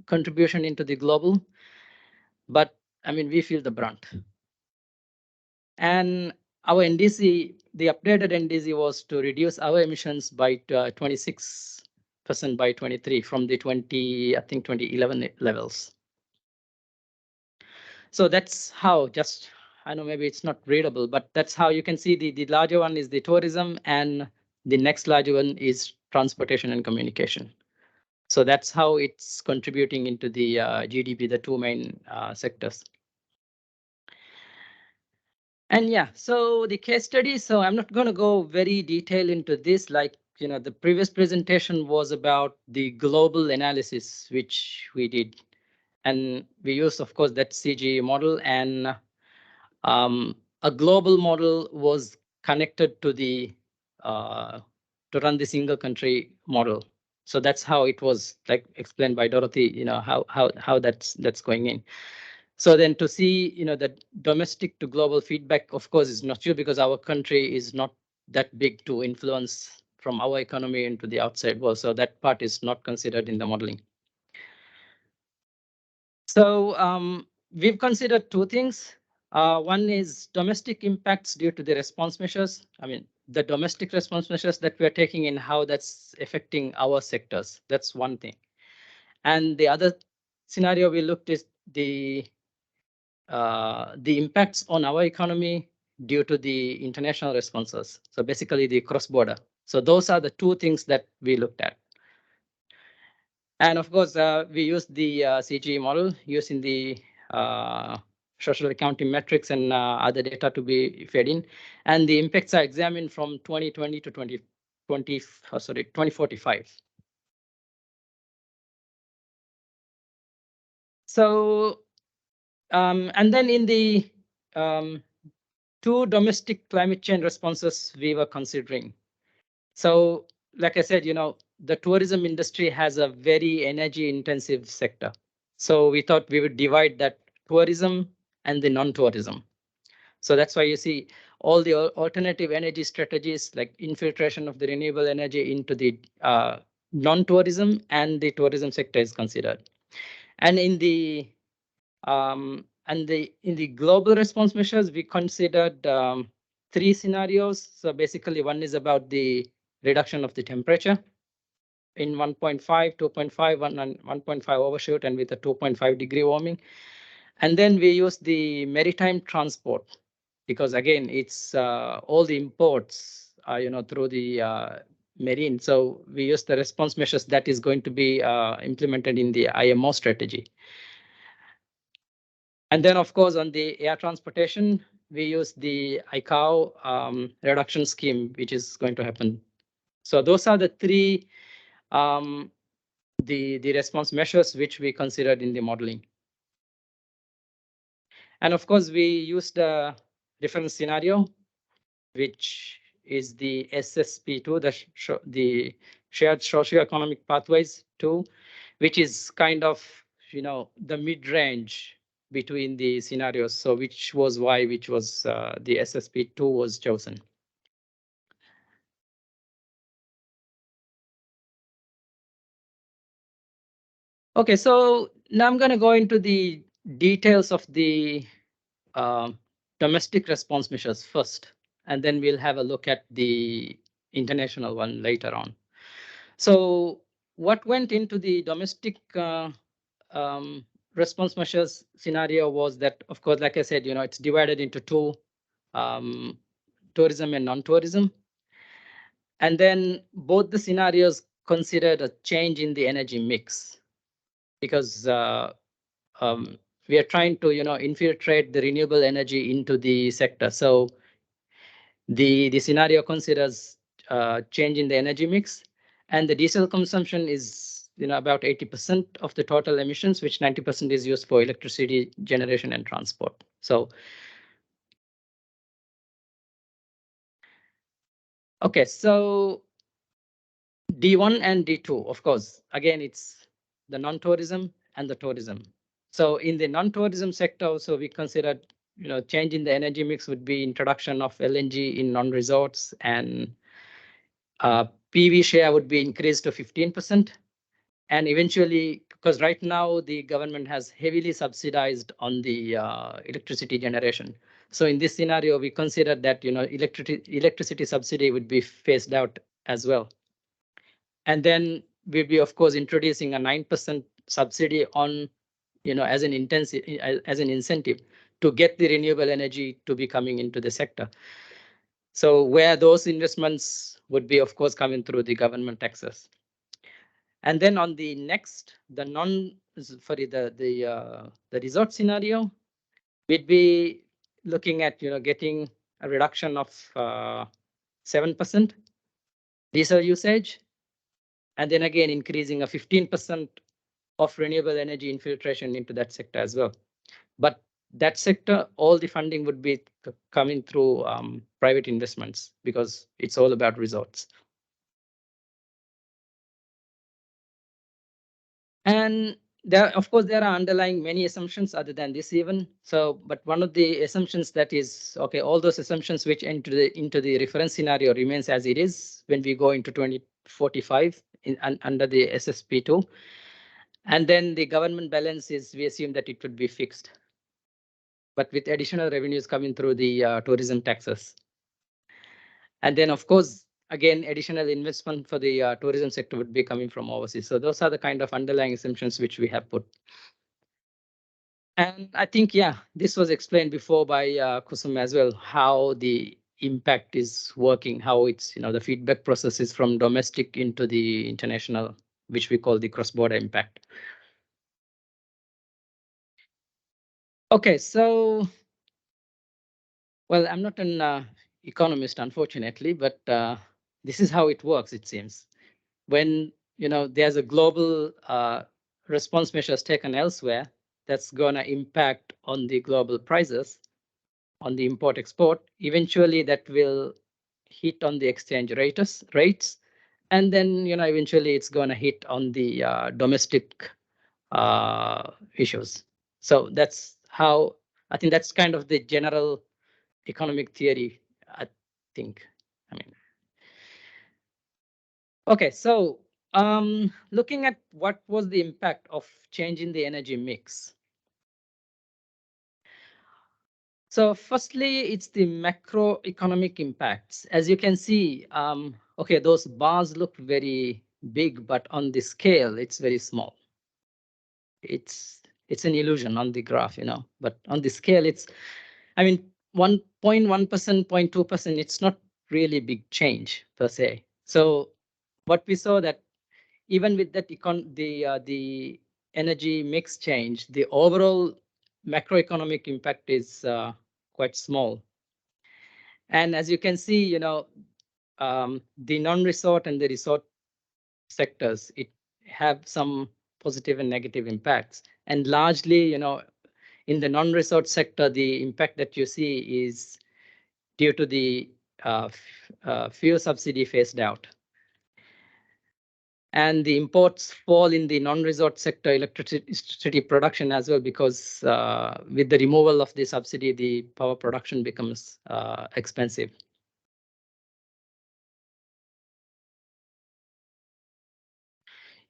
[SPEAKER 7] contribution into the global. But I mean, we feel the brunt. And our NDC, the updated NDC was to reduce our emissions by 26% by 23 from the 2011 levels. So that's how, just, I know maybe it's not readable, but that's how you can see the larger one is the tourism, and the next larger one is transportation and communication. So that's how it's contributing into the GDP, the two main sectors. And yeah, so the case study, so I'm not going to go very detailed into this. Like, the previous presentation was about the global analysis, which we did. And we used, of course, that CGE model, and a global model was connected to the to run the single country model. So that's how it was, like explained by Dorothy, how that's going in. So then to see, the domestic to global feedback, of course, is not true, because our country is not that big to influence from our economy into the outside world. So that part is not considered in the modeling. So we've considered two things. One is domestic impacts due to the response measures. I mean, the domestic response measures that we're taking in, how that's affecting our sectors. That's one thing. And the other scenario we looked is the impacts on our economy due to the international responses. So basically the cross-border. So those are the two things that we looked at. And of course, we used the CGE model using the social accounting metrics and other data to be fed in. And the impacts are examined from 2020 to 2045. So, and then in the two domestic climate change responses we were considering. So, like I said, the tourism industry has a very energy intensive sector. So we thought we would divide that tourism and the non-tourism. So that's why you see all the alternative energy strategies, like infiltration of the renewable energy into the non-tourism and the tourism sector is considered. And in the global response measures, we considered three scenarios. So basically, one is about the reduction of the temperature in 1.5, 2.5, 1.5 overshoot, and with a 2.5 degree warming. And then we use the maritime transport, because again, it's all the imports, through the marine. So we use the response measures that is going to be implemented in the IMO strategy. And then, of course, on the air transportation, we use the ICAO reduction scheme, which is going to happen. So those are the three the response measures which we considered in the modeling. And of course, we used a different scenario, which is the SSP2, the Shared Socioeconomic Pathways 2, which is kind of, the mid-range between the scenarios. So which was the SSP2 was chosen. Okay, so now I'm going to go into the details of the domestic response measures first, and then we'll have a look at the international one later on. So what went into the domestic response measures scenario was that, of course, like I said, it's divided into two, tourism and non-tourism. And then both the scenarios considered a change in the energy mix, because we are trying to, infiltrate the renewable energy into the sector. So The scenario considers change in the energy mix, and the diesel consumption is about 80% of the total emissions, which 90% is used for electricity generation and transport. So, okay, so D1 and D2, of course, again, it's the non-tourism and the tourism. So in the non-tourism sector, also we considered, change in the energy mix would be introduction of LNG in non-resorts, and PV share would be increased to 15%. And eventually, because right now the government has heavily subsidized on the electricity generation. So in this scenario, we considered that, electricity subsidy would be phased out as well. And then we'll be, of course, introducing a 9% subsidy on, as an incentive to get the renewable energy to be coming into the sector. So where those investments would be, of course, coming through the government taxes. And then on the next, the resort scenario, we'd be looking at, getting a reduction of 7% diesel usage, and then again increasing a 15% of renewable energy infiltration into that sector as well. But that sector, all the funding would be coming through private investments, because it's all about resorts. And there, of course, there are underlying many assumptions other than this even. So, but one of the assumptions that is, okay, all those assumptions which into the reference scenario remains as it is when we go into 2045 under the SSP2. And then the government balance is, we assume that it would be fixed, but with additional revenues coming through the tourism taxes. And then, of course, again, additional investment for the tourism sector would be coming from overseas. So those are the kind of underlying assumptions which we have put. And I think, yeah, this was explained before by Kusum as well, how the impact is working, how it's, the feedback process is from domestic into the international, which we call the cross-border impact. Okay, so, well, I'm not an economist, unfortunately, but this is how it works, it seems. When, there's a global response measures taken elsewhere, that's going to impact on the global prices, on the import-export. Eventually, that will hit on the exchange rates. And then, eventually it's going to hit on the domestic issues. So that's how, I think that's kind of the general economic theory, I think. Okay, so looking at what was the impact of changing the energy mix. So firstly, it's the macroeconomic impacts. As you can see, okay, those bars look very big, but on the scale, it's very small. It's an illusion on the graph, but on the scale, it's, 1.1%, 0.2%, it's not really big change per se. So what we saw that even with that the energy mix change, the overall macroeconomic impact is quite small. And as you can see, the non-resort and the resort sectors, it have some positive and negative impacts. And largely, in the non-resort sector, the impact that you see is due to the fuel subsidy phased out. And the imports fall in the non-resort sector electricity production as well, because with the removal of the subsidy, the power production becomes expensive.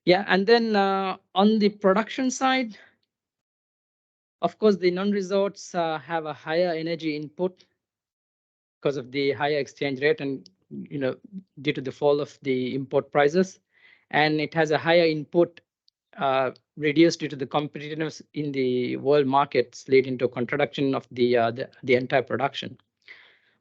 [SPEAKER 7] Yeah, and then on the production side, of course, the non-resorts have a higher energy input because of the higher exchange rate and, due to the fall of the import prices. And it has a higher input reduced due to the competitiveness in the world markets, leading to contraction of the entire production.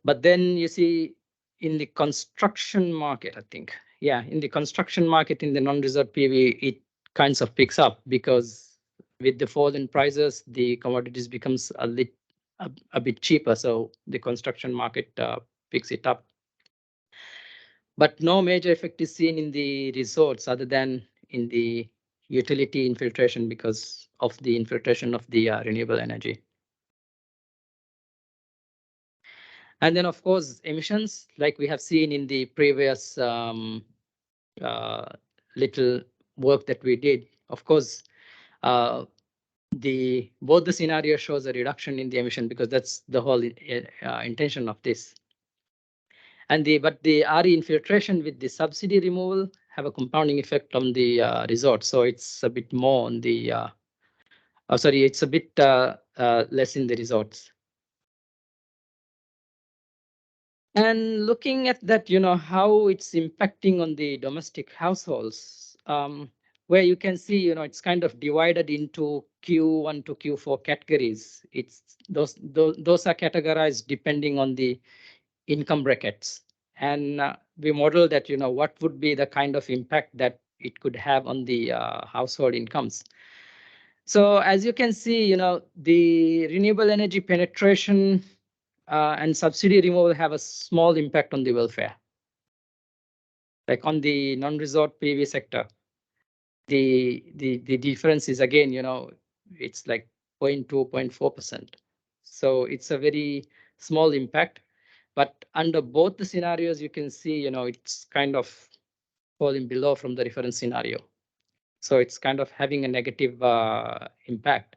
[SPEAKER 7] But then you see in the construction market, I think, yeah, in the construction market in the non-resort PV, it kinds of picks up, because with the fall in prices, the commodities becomes a bit cheaper. So the construction market picks it up. But no major effect is seen in the resorts other than in the utility infiltration because of the infiltration of the renewable energy. And then, of course, emissions, like we have seen in the previous little work that we did. Of course, both the scenario shows a reduction in the emission because that's the whole intention of this. And but the RE infiltration with the subsidy removal have a compounding effect on the resort. So it's a bit more on the, it's a bit less in the resorts. And looking at that, how it's impacting on the domestic households, where you can see, it's kind of divided into Q1 to Q4 categories. It's those are categorized depending on the income brackets. And we model that, what would be the kind of impact that it could have on the household incomes. So as you can see, the renewable energy penetration and subsidy removal have a small impact on the welfare. Like on the non-resort PV sector, the difference is again, it's like 0.2, 0.4%. So it's a very small impact. But under both the scenarios, you can see, it's kind of falling below from the reference scenario. So it's kind of having a negative impact.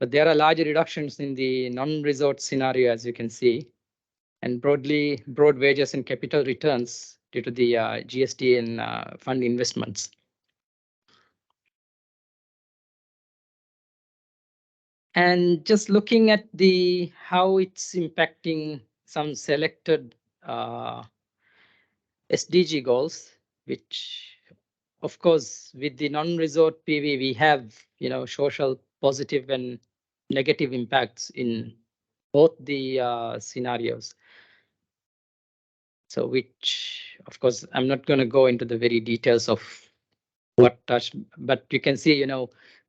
[SPEAKER 7] But there are large reductions in the non-resort scenario, as you can see, and broad wages and capital returns due to the GST and fund investments. And just looking at how it's impacting some selected SDG goals, which of course with the non-resort PV we have social positive and negative impacts in both the scenarios. So which of course I'm not going to go into the very details of what touch, but you can see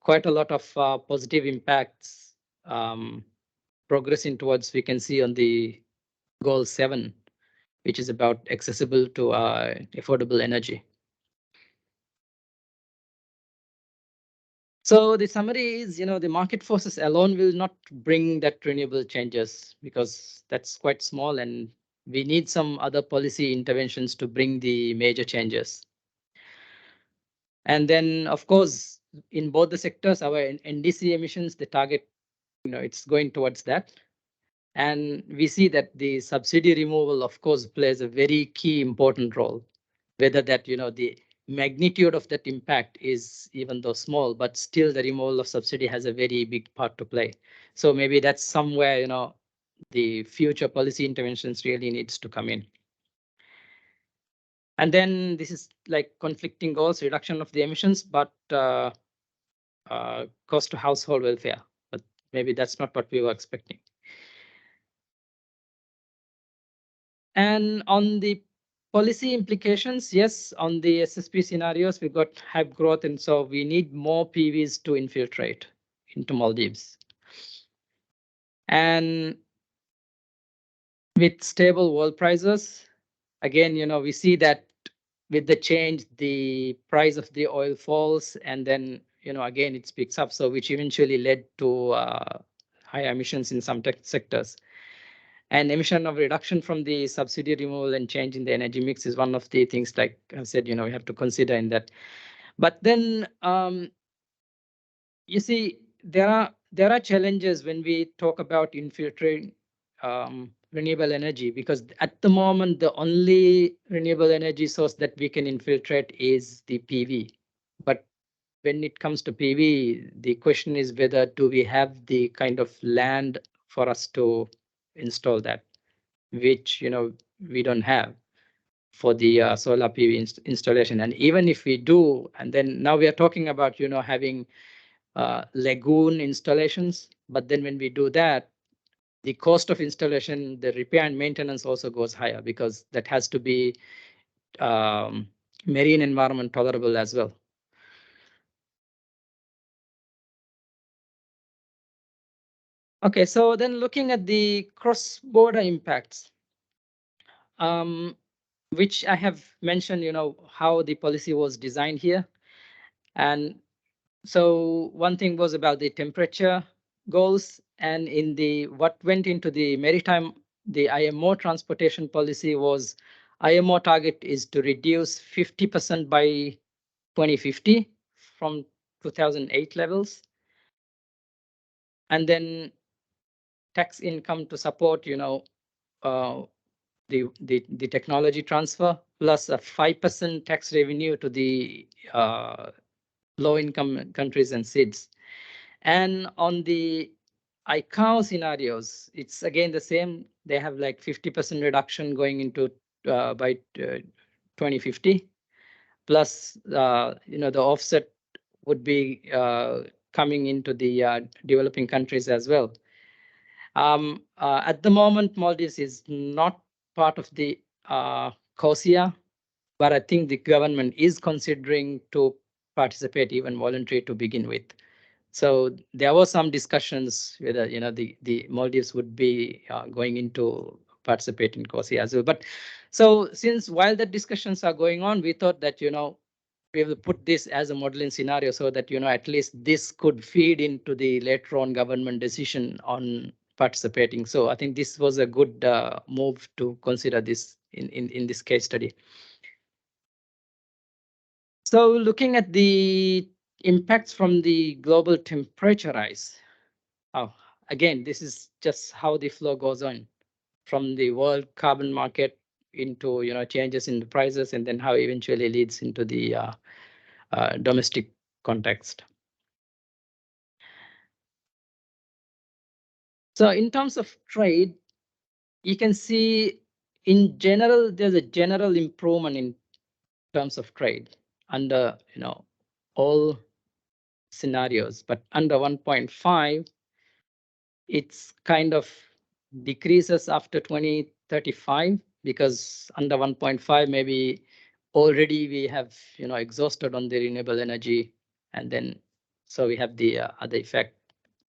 [SPEAKER 7] quite a lot of positive impacts progressing towards, we can see on the goal 7, which is about accessible to affordable energy. So the summary is, the market forces alone will not bring that renewable changes because that's quite small, and we need some other policy interventions to bring the major changes. And then, of course, in both the sectors, our NDC emissions, the target, it's going towards that. And we see that the subsidy removal, of course, plays a very key important role, whether that, the magnitude of that impact is even though small, but still the removal of subsidy has a very big part to play. So maybe that's somewhere, the future policy interventions really needs to come in. And then this is like conflicting goals, reduction of the emissions, but cost to household welfare. But maybe that's not what we were expecting. And on the policy implications, yes, on the SSP scenarios, we got high growth, and so we need more PVs to infiltrate into Maldives. And with stable world prices, again, we see that with the change, the price of the oil falls, and then, again, it picks up, so which eventually led to higher emissions in some sectors. And emission of reduction from the subsidy removal and change in the energy mix is one of the things, like I said, we have to consider in that. But then, you see, there are challenges when we talk about infiltrating renewable energy, because at the moment, the only renewable energy source that we can infiltrate is the PV. But when it comes to PV, the question is whether do we have the kind of land for us to install that, which we don't have for the solar PV installation. And even if we do, and then now we are talking about having lagoon installations, but then when we do that, the cost of installation, the repair and maintenance also goes higher because that has to be marine environment tolerable as well. Okay, so then looking at the cross-border impacts. which I have mentioned, how the policy was designed here. And so one thing was about the temperature goals, and in the what went into the maritime, the IMO transportation policy was IMO target is to reduce 50% by 2050 from 2008 levels. And then tax income to support, the technology transfer, plus a 5% tax revenue to the low-income countries and SIDS. And on the ICAO scenarios, it's again the same. They have like 50% reduction going into by 2050, plus the offset would be coming into the developing countries as well. At the moment, Maldives is not part of the COSIA, but I think the government is considering to participate even voluntary to begin with. So there were some discussions whether the Maldives would be going into participate in COSIA as well. But so since while the discussions are going on, we thought that we will put this as a modeling scenario so that at least this could feed into the later on government decision on participating. So I think this was a good move to consider this in this case study. So looking at the impacts from the global temperature rise. Oh, again, this is just how the flow goes on from the world carbon market into changes in the prices, and then how eventually leads into the domestic context. So in terms of trade, you can see in general there's a general improvement in terms of trade under all scenarios, but under 1.5 it's kind of decreases after 2035, because under 1.5 maybe already we have exhausted on the renewable energy, and then so we have the other effect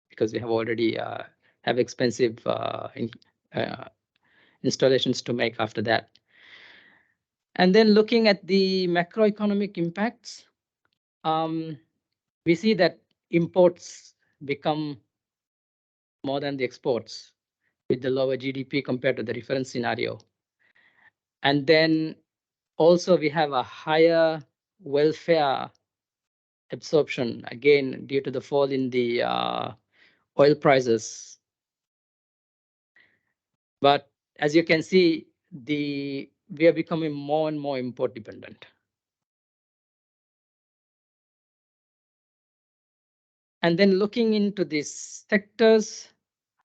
[SPEAKER 7] because we have already have expensive installations to make after that. And then looking at the macroeconomic impacts, we see that imports become more than the exports with the lower GDP compared to the reference scenario. And then also we have a higher welfare absorption, again, due to the fall in the oil prices. But as you can see, we are becoming more and more import dependent. And then looking into these sectors,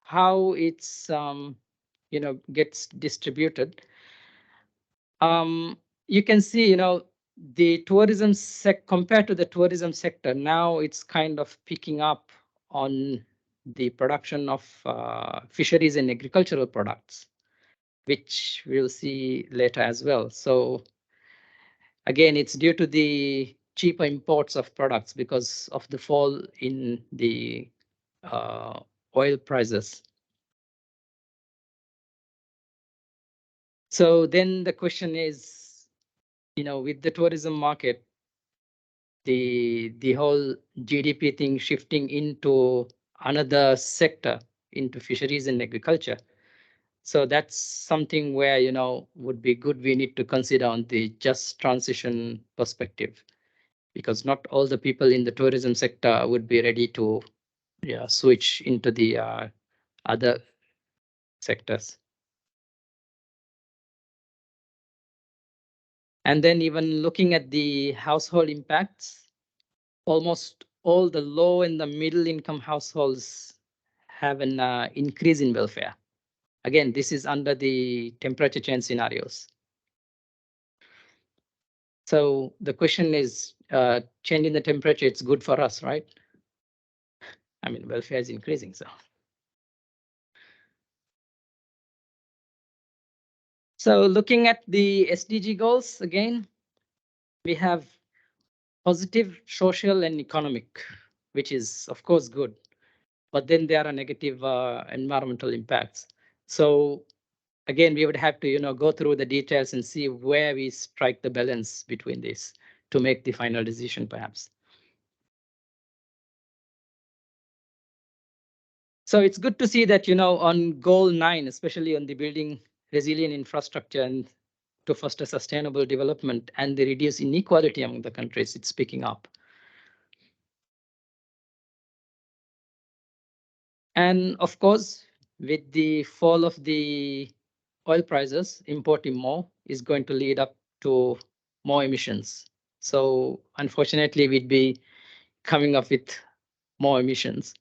[SPEAKER 7] how it's gets distributed. You can see the tourism compared to the tourism sector, now it's kind of picking up on the production of fisheries and agricultural products, which we'll see later as well. So again, it's due to the cheaper imports of products because of the fall in the oil prices. So then the question is, with the tourism market, the whole GDP thing shifting into another sector, into fisheries and agriculture. So that's something where, would be good. We need to consider on the just transition perspective, because not all the people in the tourism sector would be ready to switch into the other sectors. And then even looking at the household impacts, almost all the low and the middle income households have an increase in welfare. Again, this is under the temperature change scenarios. So the question is, changing the temperature, it's good for us, right? I mean, welfare is increasing, so. So looking at the SDG goals, again, we have positive social and economic, which is of course good, but then there are negative environmental impacts. So again, we would have to, go through the details and see where we strike the balance between this to make the final decision, perhaps. So it's good to see that, on goal 9, especially on the building resilient infrastructure and to foster sustainable development and the reduce inequality among the countries, it's picking up. And of course, with the fall of the oil prices, importing more is going to lead up to more emissions. So unfortunately, we'd be coming up with more emissions.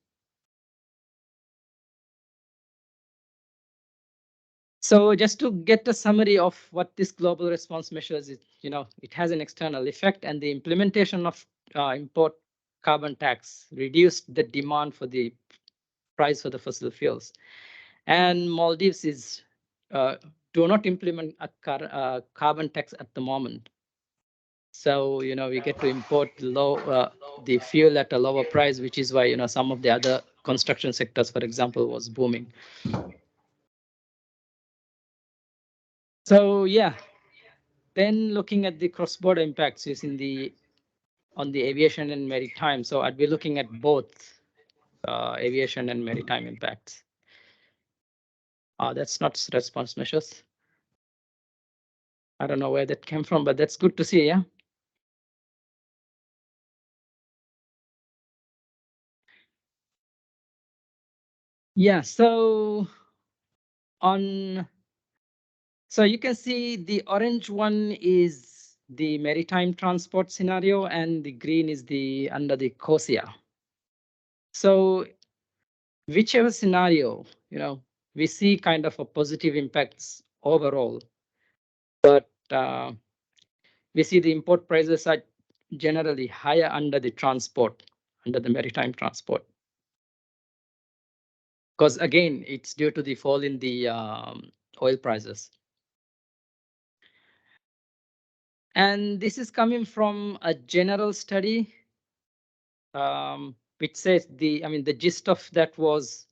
[SPEAKER 7] So just to get a summary of what this global response measures is, it has an external effect, and the implementation of import carbon tax reduced the demand for the price for the fossil fuels. And Maldives is do not implement a carbon tax at the moment. So, we get to import the fuel at a lower price, which is why, some of the other construction sectors, for example, was booming. So, yeah, then looking at the cross-border impacts using on the aviation and maritime. So I'd be looking at both aviation and maritime impacts. That's not response measures. I don't know where that came from, but that's good to see, yeah. Yeah, so you can see the orange one is the maritime transport scenario, and the green is under the COSIA. So whichever scenario, we see kind of a positive impacts overall, but we see the import prices are generally higher under the maritime transport. Because again, it's due to the fall in the oil prices. And this is coming from a general study, which says the gist of that was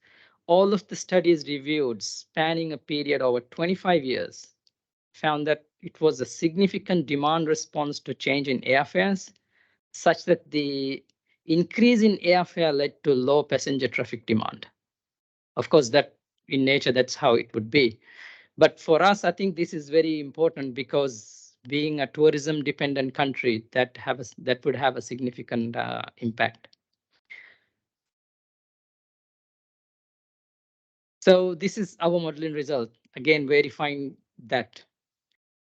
[SPEAKER 7] all of the studies reviewed spanning a period over 25 years found that it was a significant demand response to change in airfares, such that the increase in airfare led to low passenger traffic demand. Of course, that in nature, that's how it would be. But for us, I think this is very important because being a tourism-dependent country, that would have a significant impact. So this is our modeling result, again verifying that.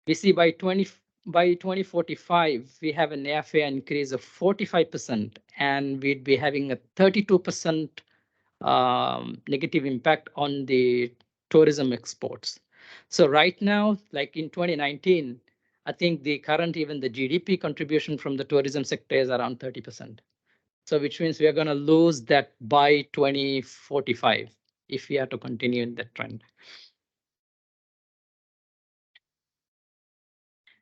[SPEAKER 7] We see by 2045, we have an airfare increase of 45%, and we'd be having a 32% negative impact on the tourism exports. So right now, like in 2019, I think the GDP contribution from the tourism sector is around 30%. So which means we are going to lose that by 2045 if we are to continue in that trend.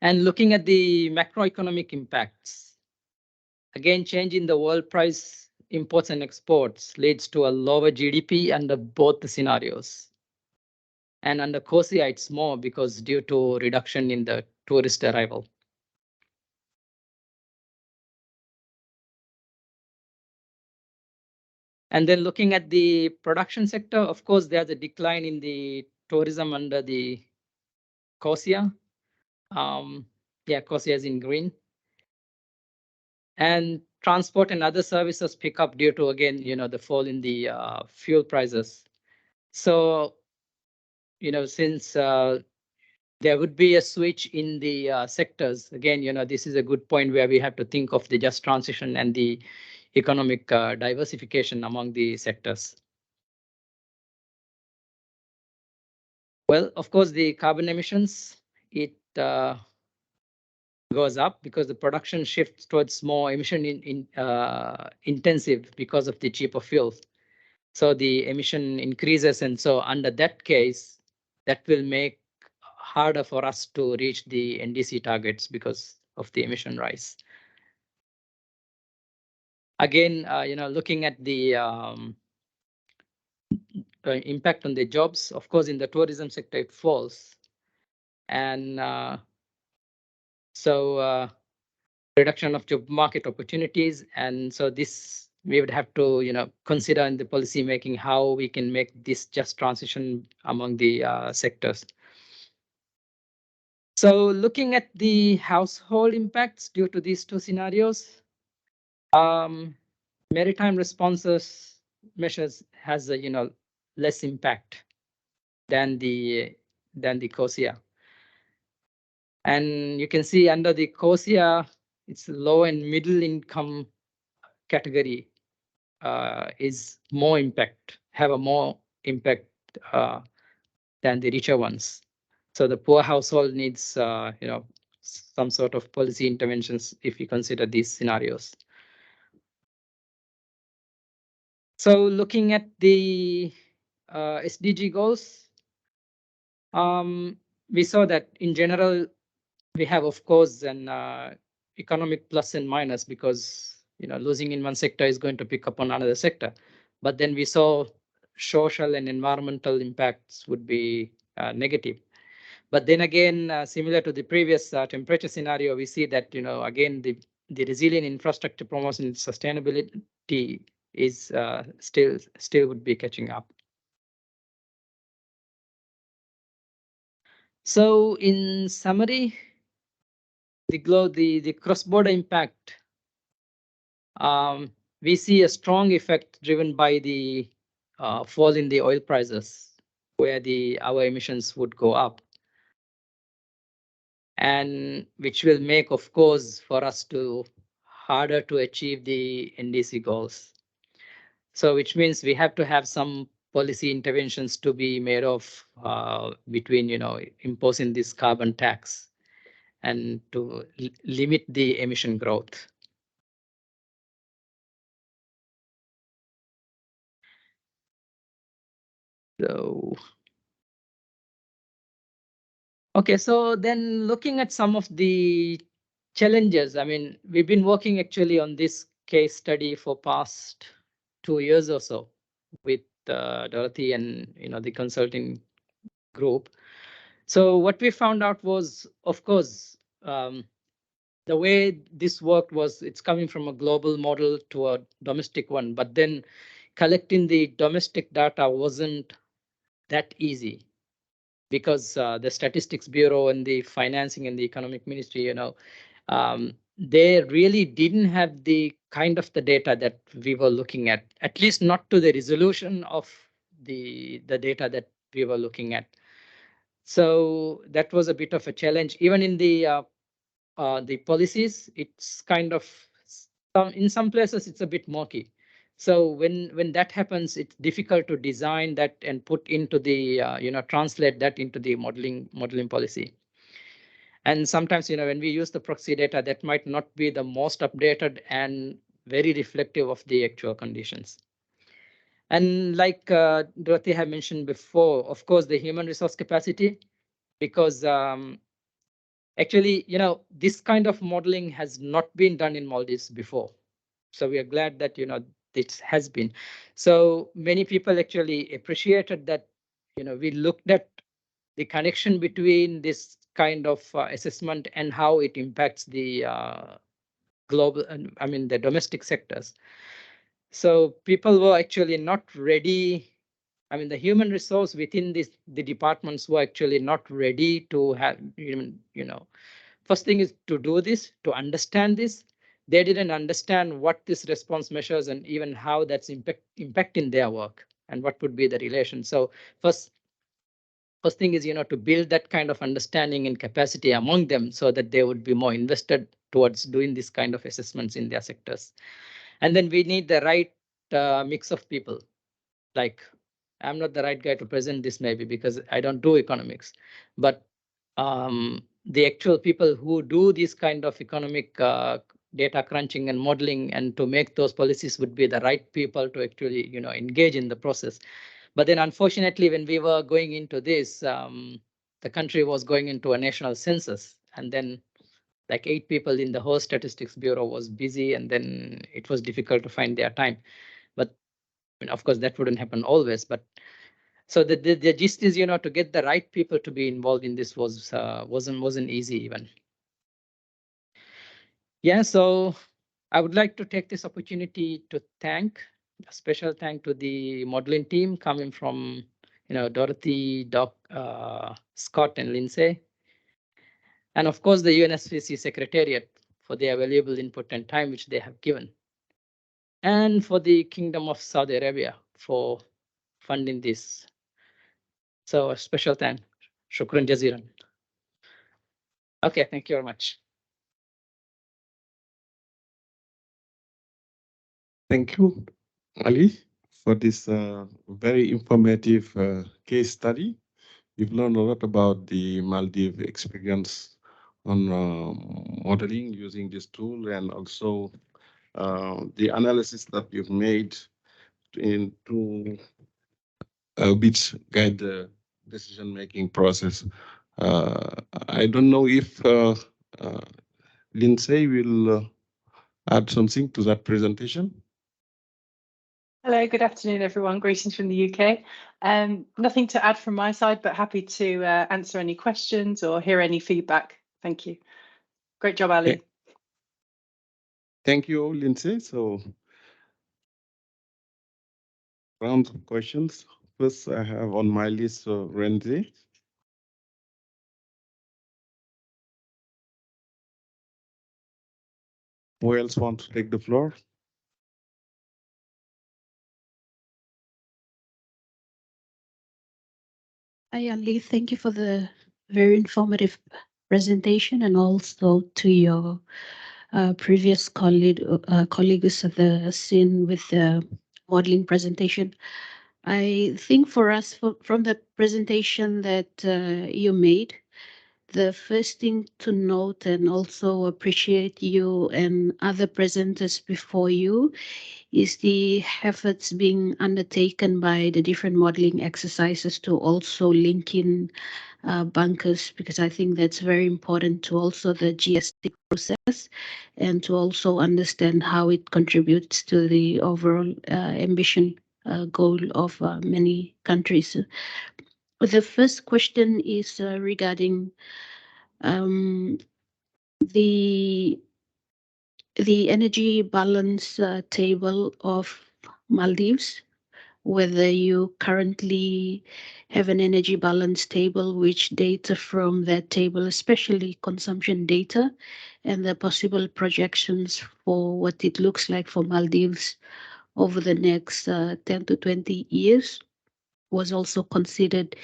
[SPEAKER 7] And looking at the macroeconomic impacts, again, change in the world price imports and exports leads to a lower GDP under both the scenarios. And under COSIA, it's more because due to reduction in the tourist arrival. And then looking at the production sector, of course, there's a decline in the tourism under the COSIA. COSIA is in green. And transport and other services pick up due to, again, the fall in the fuel prices. So, since there would be a switch in the sectors, again, this is a good point where we have to think of the just transition and the economic diversification among the sectors. Well, of course, the carbon emissions, it goes up because the production shifts towards more emission intensive because of the cheaper fuels. So the emission increases, and so under that case, that will make harder for us to reach the NDC targets because of the emission rise. Again, looking at the impact on the jobs. Of course, in the tourism sector, it falls. And so reduction of job market opportunities. And so this we would have to, consider in the policy making how we can make this just transition among the sectors. So looking at the household impacts due to these two scenarios, maritime responses measures has a less impact than the COSIA. And you can see under the COSIA, it's low and middle income category is more impact, have a more impact than the richer ones. So the poor household needs, some sort of policy interventions if you consider these scenarios. So looking at the SDG goals, we saw that in general, we have, of course, an economic plus and minus because losing in one sector is going to pick up on another sector. But then we saw social and environmental impacts would be negative. But then again, similar to the previous temperature scenario, we see that again the resilient infrastructure promotion and sustainability is still would be catching up. So in summary, the cross-border impact, we see a strong effect driven by the fall in the oil prices, where our emissions would go up, and which will make, of course, for us to harder to achieve the NDC goals. So which means we have to have some policy interventions to be made of between imposing this carbon tax and to limit the emission growth. So, okay, so then looking at some of the challenges, I mean, we've been working actually on this case study for past 2 years or so with Dorothy and the consulting group. So what we found out was, of course, the way this worked was it's coming from a global model to a domestic one, but then collecting the domestic data wasn't that easy because the Statistics Bureau and the Financing and the Economic Ministry, they really didn't have the kind of the data that we were looking at least not to the resolution of the data that we were looking at. So that was a bit of a challenge. Even in the policies, it's kind of in some places it's a bit murky. So when that happens, it's difficult to design that and put into the translate that into the modeling policy. And sometimes when we use the proxy data, that might not be the most updated and very reflective of the actual conditions. And like Dorothy had mentioned before, of course, the human resource capacity, because actually, this kind of modeling has not been done in Maldives before. So we are glad that, this has been. So many people actually appreciated that, we looked at the connection between this kind of assessment and how it impacts the global, the domestic sectors. So people were actually not ready. The human resource within the departments were actually not ready to have, first thing is to do this, to understand this. They didn't understand what this response measures and even how that's impacting their work and what would be the relation. So first thing is, to build that kind of understanding and capacity among them so that they would be more invested towards doing this kind of assessments in their sectors. And then we need the right mix of people. Like, I'm not the right guy to present this maybe because I don't do economics, but the actual people who do this kind of economic data crunching and modeling and to make those policies would be the right people to actually, engage in the process. But then unfortunately, when we were going into this, the country was going into a national census, and then like 8 people in the whole Statistics Bureau was busy, and then it was difficult to find their time. But of course, that wouldn't happen always. But So the gist is, to get the right people to be involved in this wasn't easy even. Yeah, so I would like to take this opportunity to thank a special thank to the modeling team coming from Dorothy, Doc, Scott, and Lindsay, and of course the UNSVC Secretariat for their valuable input and time which they have given, and for the Kingdom of Saudi Arabia for funding this. So a special thank. Shukran jaziran. Okay, thank you very much.
[SPEAKER 2] Thank you, Ali, for this very informative case study. We've learned a lot about the Maldives experience on modeling using this tool, and also the analysis that you've made into which guide the decision-making process. I don't know if Lindsay will add something to that presentation.
[SPEAKER 8] Hello, good afternoon, everyone. Greetings from the UK. Nothing to add from my side, but happy to answer any questions or hear any feedback. Thank you. Great job, Ali.
[SPEAKER 2] Okay. Thank you, Lindsay. So, round of questions. First, I have on my list Renzi. Who else wants to take the floor?
[SPEAKER 9] Hi, Ali. Thank you for the very informative presentation, and also to your previous colleagues at the scene with the modeling presentation. I think for us, from the presentation that you made, the first thing to note and also appreciate you and other presenters before you is the efforts being undertaken by the different modeling exercises to also link in bunkers, because I think that's very important to also the GST process and to also understand how it contributes to the overall ambition goal of many countries. The first question is regarding the energy balance table of Maldives, whether you currently have an energy balance table, which data from that table, especially consumption data, and the possible projections for what it looks like for Maldives over the next 10 to 20 years, was also considered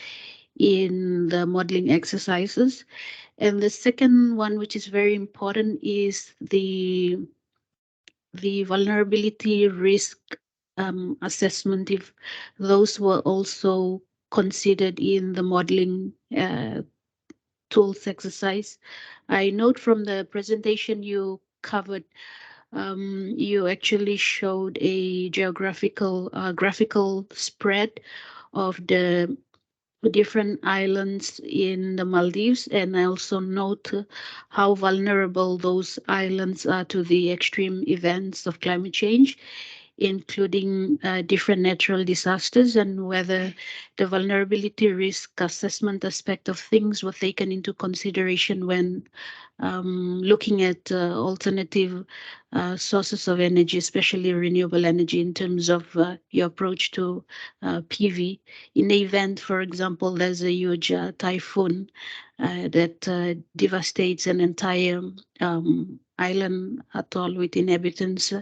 [SPEAKER 9] in the modeling exercises. And the second one, which is very important, is the vulnerability risk assessment, if those were also considered in the modeling tools exercise. I note from the presentation you covered, you actually showed a graphical spread of the different islands in the Maldives, and I also note how vulnerable those islands are to the extreme events of climate change, including different natural disasters, and whether the vulnerability risk assessment aspect of things were taken into consideration when looking at alternative sources of energy, especially renewable energy, in terms of your approach to PV. In the event, for example, there's a huge typhoon that devastates an entire island atoll with inhabitants,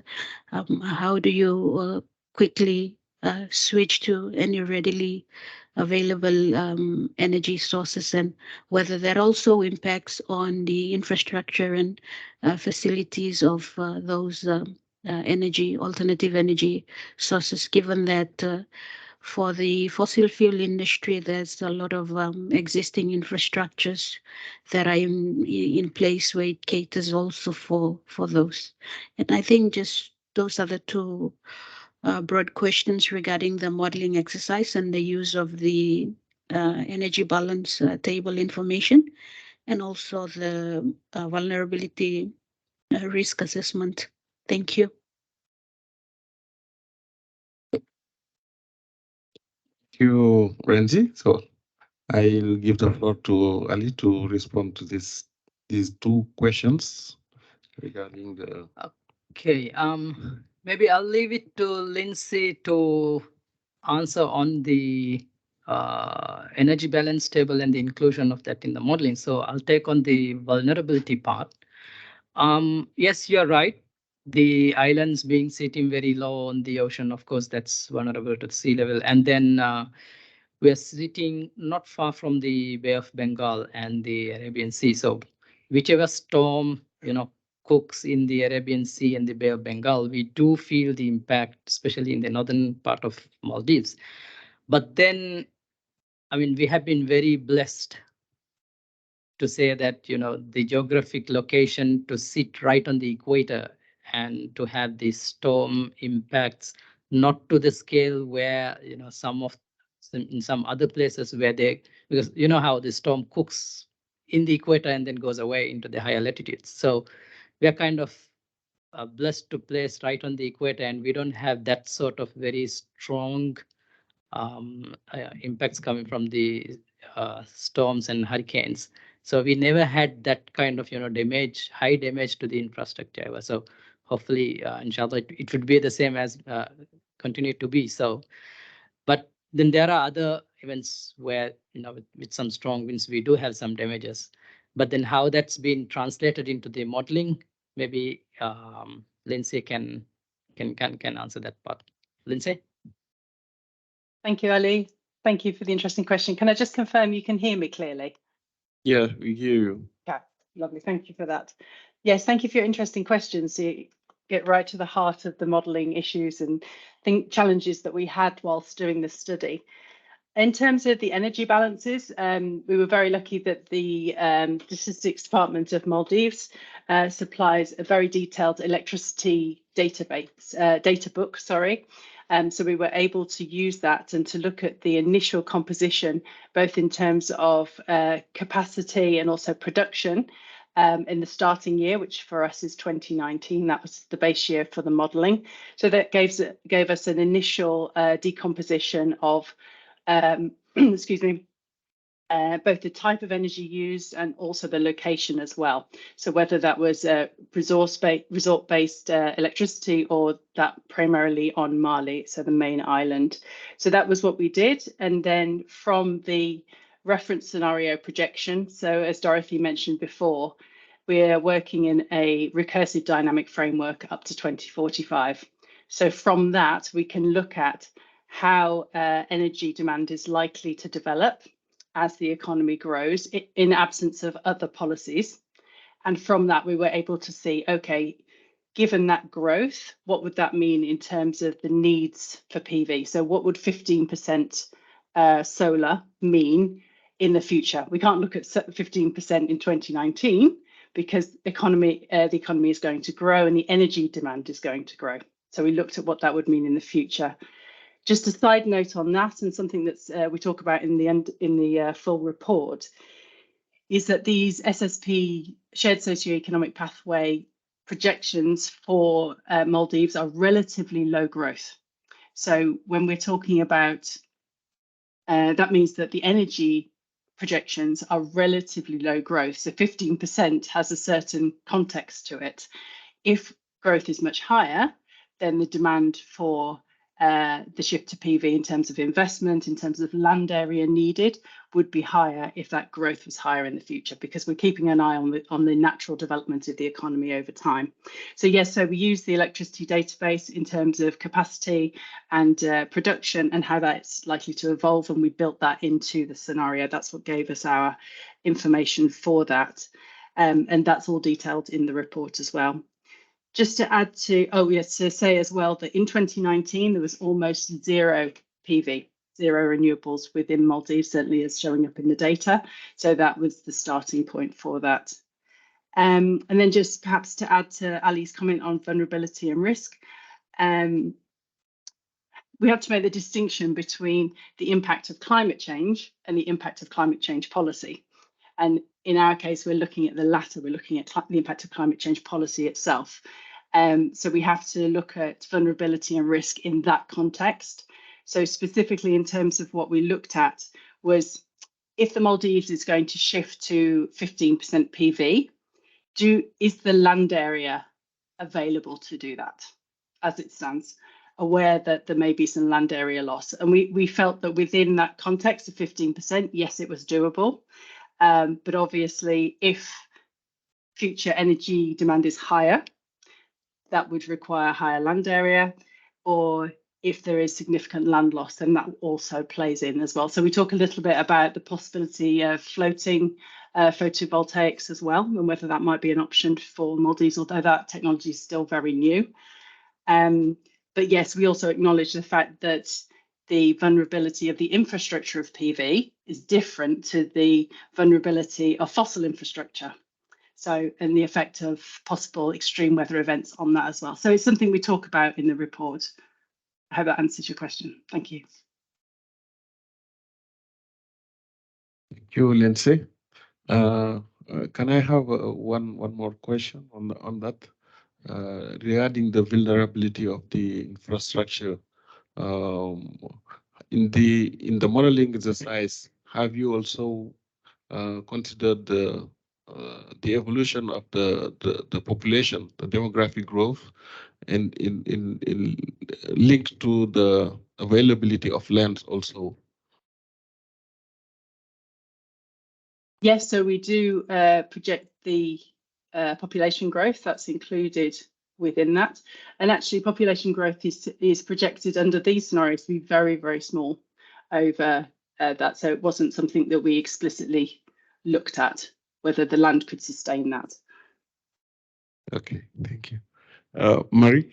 [SPEAKER 9] how do you quickly switch to any readily available energy sources, and whether that also impacts on the infrastructure and facilities of those alternative energy sources, given that for the fossil fuel industry, there's a lot of existing infrastructures that are in place where it caters also for those. And I think just those are the two broad questions regarding the modeling exercise and the use of the energy balance table information, and also the vulnerability risk assessment. Thank you.
[SPEAKER 2] Thank you, Renzi. So I'll give the floor to Ali to respond to these two questions regarding the.
[SPEAKER 7] Okay, maybe I'll leave it to Lindsay to answer on the energy balance table and the inclusion of that in the modeling. So I'll take on the vulnerability part. Yes, you're right. The islands being sitting very low on the ocean, of course, that's vulnerable to sea level. And then we're sitting not far from the Bay of Bengal and the Arabian Sea. So whichever storm, cooks in the Arabian Sea and the Bay of Bengal, we do feel the impact, especially in the northern part of Maldives. But then, I mean, we have been very blessed to say that, the geographic location to sit right on the equator and to have the storm impacts, not to the scale where, in some other places where because you know how the storm cooks in the equator and then goes away into the higher latitudes. So we are kind of blessed to place right on the equator, and we don't have that sort of very strong impacts coming from the storms and hurricanes. So we never had that kind of damage, high damage to the infrastructure ever. So hopefully, inshallah, it would be the same as continue to be. So, but then there are other events where with some strong winds we do have some damages. But then how that's been translated into the modeling, maybe Lindsay can answer that part. Lindsay.
[SPEAKER 8] Thank you, Ali. Thank you for the interesting question. Can I just confirm you can hear me clearly?
[SPEAKER 2] Yeah, we hear you.
[SPEAKER 8] Okay, lovely. Thank you for that. Yes, thank you for your interesting questions. You get right to the heart of the modelling issues and challenges that we had whilst doing this study. In terms of the energy balances, we were very lucky that the Statistics Department of Maldives supplies a very detailed electricity data book. So we were able to use that and to look at the initial composition, both in terms of capacity and also production in the starting year, which for us is 2019. That was the base year for the modelling. So that gave us an initial decomposition of excuse me, both the type of energy used and also the location as well. So whether that was resort-based electricity or that primarily on Mali, so the main island. So that was what we did. And then from the reference scenario projection, so as Dorothy mentioned before, we're working in a recursive dynamic framework up to 2045. So from that, we can look at how energy demand is likely to develop as the economy grows in absence of other policies. And from that, we were able to see, okay, given that growth, what would that mean in terms of the needs for PV? So what would 15% solar mean in the future? We can't look at 15% in 2019 because the economy is going to grow and the energy demand is going to grow. So we looked at what that would mean in the future. Just a side note on that, and something that's we talk about in the full report, is that these SSP shared socioeconomic pathway projections for Maldives are relatively low growth. So when we're talking about that means that the energy projections are relatively low growth. So 15% has a certain context to it. If growth is much higher, then the demand for the shift to PV in terms of investment, in terms of land area needed, would be higher if that growth was higher in the future, because we're keeping an eye on the natural development of the economy over time. So yes, so we use the electricity database in terms of capacity and production and how that's likely to evolve, and we built that into the scenario. That's what gave us our information for that, and that's all detailed in the report as well. Just to add to, to say as well that in 2019, there was almost zero PV, zero renewables within Maldives, certainly as showing up in the data. So that was the starting point for that. And then just perhaps to add to Ali's comment on vulnerability and risk, we have to make the distinction between the impact of climate change and the impact of climate change policy. And in our case, we're looking at the latter. We're looking at the impact of climate change policy itself. So we have to look at vulnerability and risk in that context. So specifically in terms of what we looked at was if the Maldives is going to shift to 15% PV, is the land area available to do that as it stands? Aware that there may be some land area loss. And we felt that within that context of 15%, yes, it was doable. But obviously, if future energy demand is higher, that would require higher land area, or if there is significant land loss, then that also plays in as well. So we talk a little bit about the possibility of floating photovoltaics as well, and whether that might be an option for Maldives, although that technology is still very new. But yes, we also acknowledge the fact that the vulnerability of the infrastructure of PV is different to the vulnerability of fossil infrastructure. So, and the effect of possible extreme weather events on that as well. So it's something we talk about in the report. I hope that answers your question. Thank you.
[SPEAKER 2] Thank you, Lindsay. Can I have one more question on that regarding the vulnerability of the infrastructure? In the modeling exercise, have you also considered the evolution of the population, the demographic growth, and in linked to the availability of land also?
[SPEAKER 8] Yes, so we do project the population growth that's included within that. And actually population growth is projected under these scenarios to be very, very small over that. So it wasn't something that we explicitly looked at, whether the land could sustain that.
[SPEAKER 2] Okay, thank you. Marie?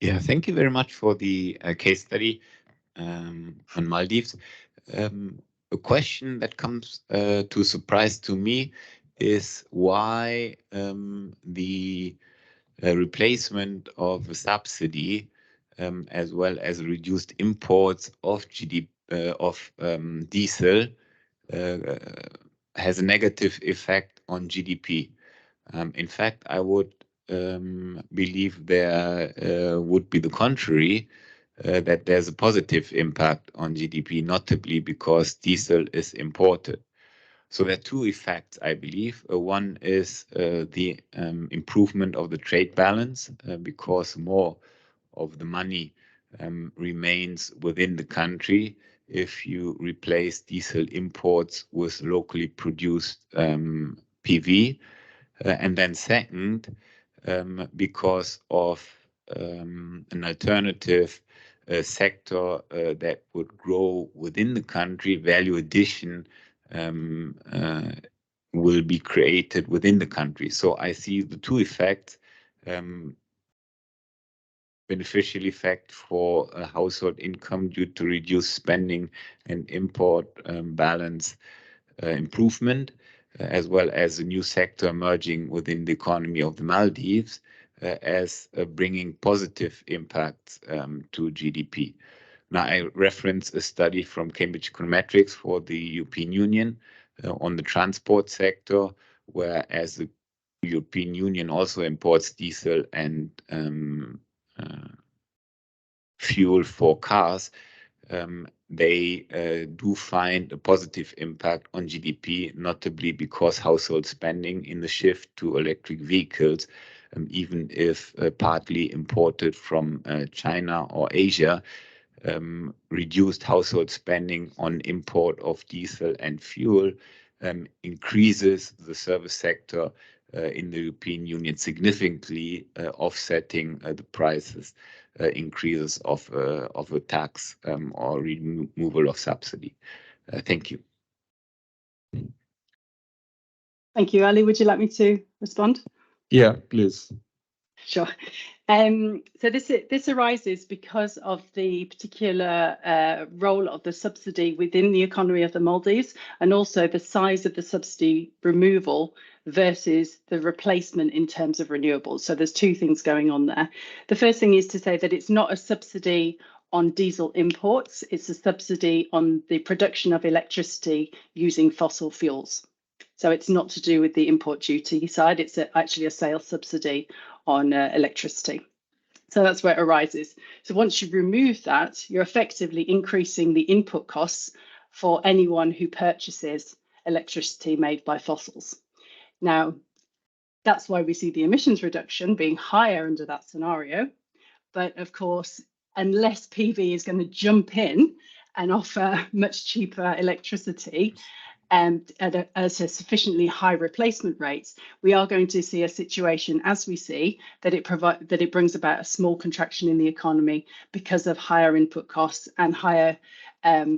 [SPEAKER 4] Yeah, thank you very much for the case study on Maldives. A question that comes to surprise to me is why the replacement of a subsidy as well as reduced imports of diesel has a negative effect on GDP. In fact, I would believe there would be the contrary, that there's a positive impact on GDP, notably because diesel is imported. So there are two effects, I believe. One is the improvement of the trade balance, because more of the money remains within the country if you replace diesel imports with locally produced PV. And then second, because of an alternative sector that would grow within the country, value addition will be created within the country. So I see the two effects, beneficial effect for a household income due to reduced spending and import balance improvement, as well as a new sector emerging within the economy of the Maldives as bringing positive impacts to GDP. Now, I reference a study from Cambridge Econometrics for the European Union on the transport sector, whereas the European Union also imports diesel and fuel for cars, they do find a positive impact on GDP, notably because household spending in the shift to electric vehicles, even if partly imported from China or Asia, reduced household spending on import of diesel and fuel increases the service sector in the European Union significantly, offsetting the prices increases of a tax or removal of subsidy. Thank you.
[SPEAKER 8] Thank you. Ali, would you like me to respond?
[SPEAKER 2] Yeah, please.
[SPEAKER 8] Sure. So this arises because of the particular role of the subsidy within the economy of the Maldives, and also the size of the subsidy removal versus the replacement in terms of renewables. So there's two things going on there. The first thing is to say that it's not a subsidy on diesel imports, it's a subsidy on the production of electricity using fossil fuels. So it's not to do with the import duty side, it's actually a sales subsidy on electricity. So that's where it arises. So once you remove that, you're effectively increasing the input costs for anyone who purchases electricity made by fossils. Now, that's why we see the emissions reduction being higher under that scenario. But of course, unless PV is going to jump in and offer much cheaper electricity and at a sufficiently high replacement rates, we are going to see a situation, as we see, that it brings about a small contraction in the economy because of higher input costs and higher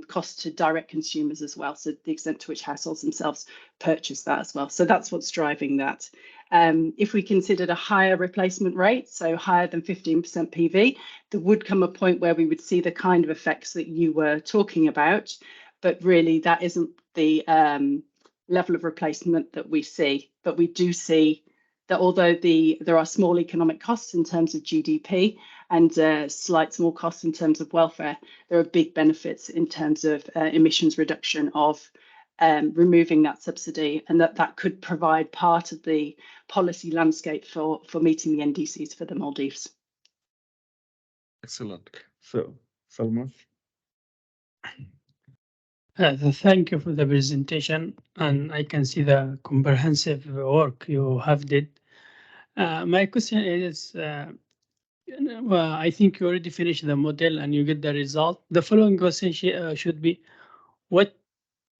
[SPEAKER 8] costs to direct consumers as well. So the extent to which households themselves purchase that as well. So that's what's driving that. If we considered a higher replacement rate, so higher than 15% PV, there would come a point where we would see the kind of effects that you were talking about. But really, that isn't the level of replacement that we see. But we do see that although there are small economic costs in terms of GDP and slight small costs in terms of welfare, there are big benefits in terms of emissions reduction of removing that subsidy, and that could provide part of the policy landscape for meeting the NDCs for the Maldives.
[SPEAKER 2] Excellent. So, Salman.
[SPEAKER 5] Thank you for the presentation, and I can see the comprehensive work you have did. My question is, well, I think you already finished the model and you get the result. The following question should be, what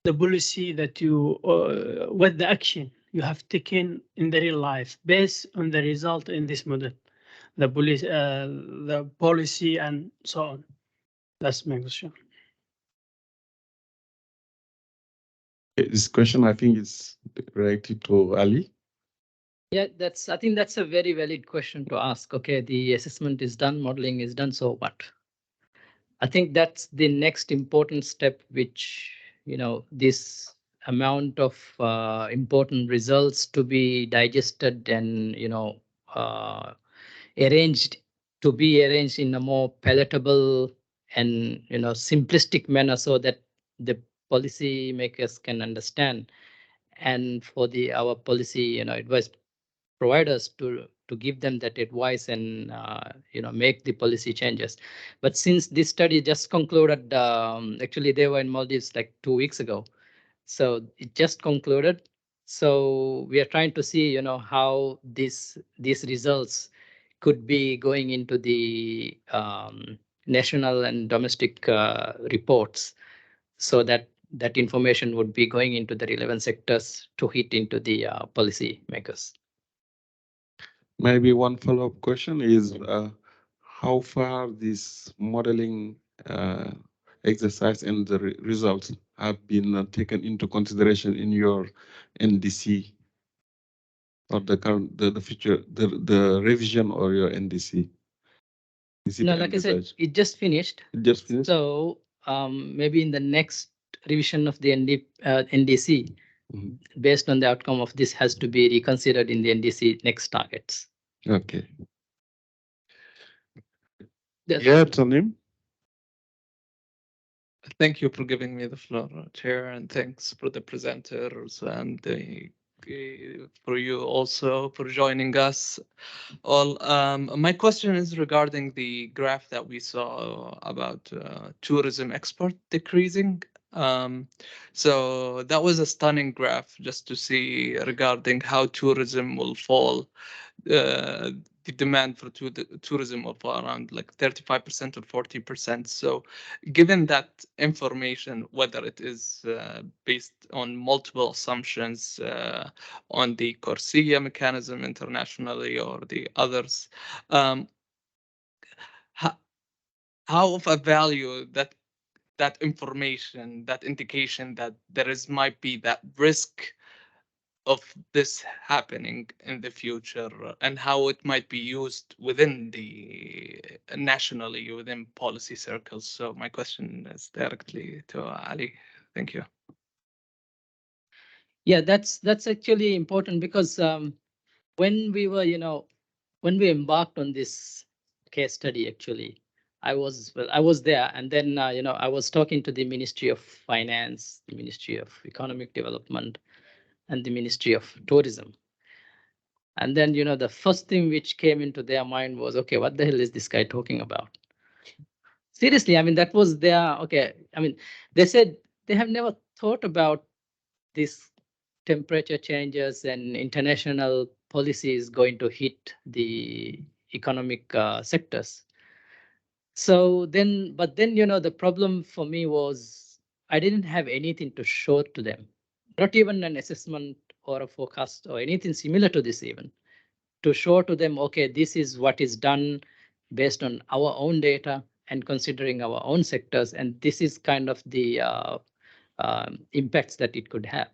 [SPEAKER 5] the policy that you, what the action you have taken in the real life based on the result in this model, the policy and so on. That's my question.
[SPEAKER 2] This question, I think, is related to Ali.
[SPEAKER 7] Yeah, I think that's a very valid question to ask. Okay, the assessment is done, modeling is done, so what? I think that's the next important step, which, this amount of important results to be digested and, arranged in a more palatable and, simplistic manner so that the policy makers can understand, and for our policy, advice providers to give them that advice and make the policy changes. But since this study just concluded, actually they were in Maldives like 2 weeks ago, so it just concluded. So we are trying to see how these results could be going into the national and domestic reports, so that information would be going into the relevant sectors to hit into the policy makers.
[SPEAKER 2] Maybe one follow-up question is how far this modeling exercise and the results have been taken into consideration in your NDC or the future, the revision or your NDC?
[SPEAKER 7] No, like I said, it just finished.
[SPEAKER 2] It just finished.
[SPEAKER 7] So maybe in the next revision of the NDC, based on the outcome of this, has to be reconsidered in the NDC next targets.
[SPEAKER 2] Okay.
[SPEAKER 7] Yes.
[SPEAKER 2] Yeah, Tanim.
[SPEAKER 10] Thank you for giving me the floor, Chair, and thanks for the presenters and for you also for joining us all. My question is regarding the graph that we saw about tourism export decreasing. So that was a stunning graph just to see regarding how tourism will fall. The demand for tourism will fall around like 35% or 40%. So given that information, whether it is based on multiple assumptions on the CORSIA mechanism internationally or the others, how of a value that information, that indication that might be that risk of this happening in the future, and how it might be used within the nationally within policy circles. So my question is directly to Ali. Thank you.
[SPEAKER 7] Yeah, that's actually important, because when we were, when we embarked on this case study, actually, I was there, and then I was talking to the Ministry of Finance, the Ministry of Economic Development, and the Ministry of Tourism. And then, the first thing which came into their mind was, okay, what the hell is this guy talking about? Seriously, I mean, that was their, okay. I mean, they said they have never thought about this temperature changes and international policies going to hit the economic sectors. So then, but then, the problem for me was I didn't have anything to show to them, not even an assessment or a forecast or anything similar to this even, to show to them, okay, this is what is done based on our own data and considering our own sectors, and this is kind of the impacts that it could have.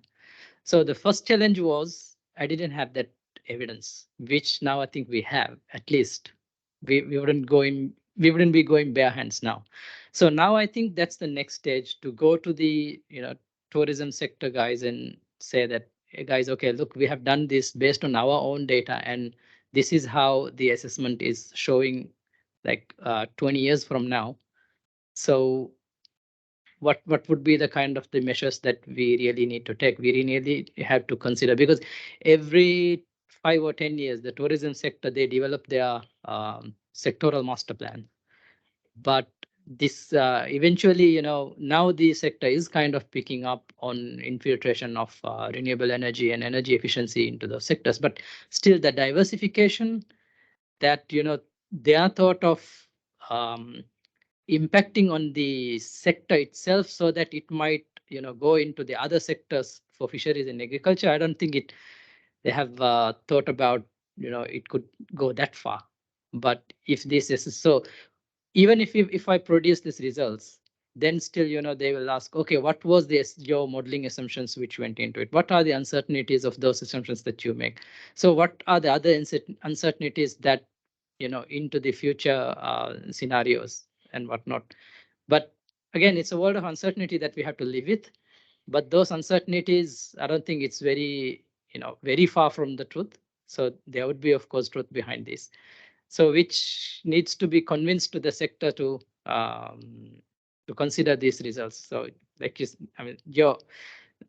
[SPEAKER 7] So the first challenge was I didn't have that evidence, which now I think we have. At least we wouldn't be going bare hands now. So now I think that's the next stage, to go to the tourism sector guys and say that, hey guys, okay, look, we have done this based on our own data, and this is how the assessment is showing, like 20 years from now. So what would be the kind of the measures that we really need to take? We really have to consider, because every 5 or 10 years, the tourism sector, they develop their sectoral master plan. But this eventually, now the sector is kind of picking up on infiltration of renewable energy and energy efficiency into the sectors. But still, the diversification that, they are thought of impacting on the sector itself, so that it might go into the other sectors for fisheries and agriculture. I don't think they have thought about it could go that far. But if this is so, even if I produce these results, then still they will ask, okay, what was your modeling assumptions which went into it? What are the uncertainties of those assumptions that you make? So what are the other uncertainties that into the future scenarios and whatnot? But again, it's a world of uncertainty that we have to live with. But those uncertainties, I don't think it's very far from the truth. So there would be, of course, truth behind this. So which needs to be convinced to the sector to consider these results. So your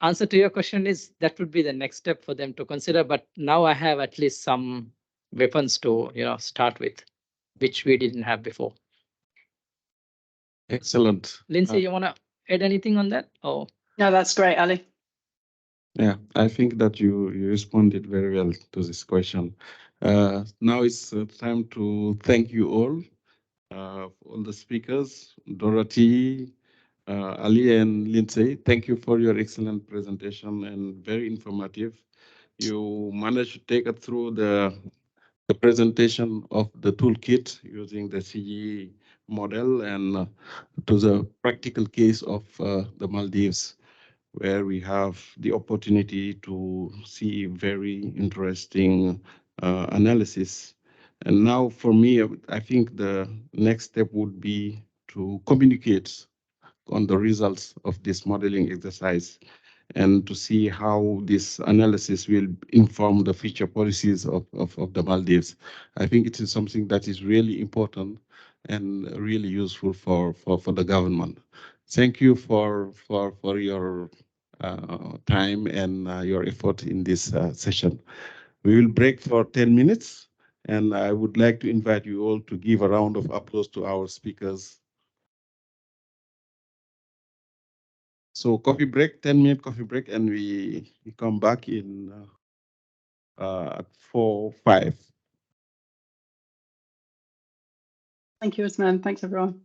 [SPEAKER 7] answer to your question is that would be the next step for them to consider. But now I have at least some weapons to start with, which we didn't have before.
[SPEAKER 2] Excellent.
[SPEAKER 7] Lindsay, you want to add anything on that? Oh,
[SPEAKER 8] No, that's great, Ali.
[SPEAKER 2] Yeah, I think that you responded very well to this question. Now it's time to thank you all the speakers, Dorothy, Ali and Lindsay. Thank you for your excellent presentation and very informative. You managed to take us through the presentation of the toolkit using the CGE model and to the practical case of the Maldives, where we have the opportunity to see very interesting analysis. And now for me, I think the next step would be to communicate on the results of this modeling exercise and to see how this analysis will inform the future policies of the Maldives. I think it is something that is really important and really useful for the government. Thank you for your time and your effort in this session. We will break for 10 minutes, and I would like to invite you all to give a round of applause to our speakers. So coffee break, 10-minute coffee break, and we come back in at 4:05.
[SPEAKER 8] Thank you, Usman. Thanks, everyone.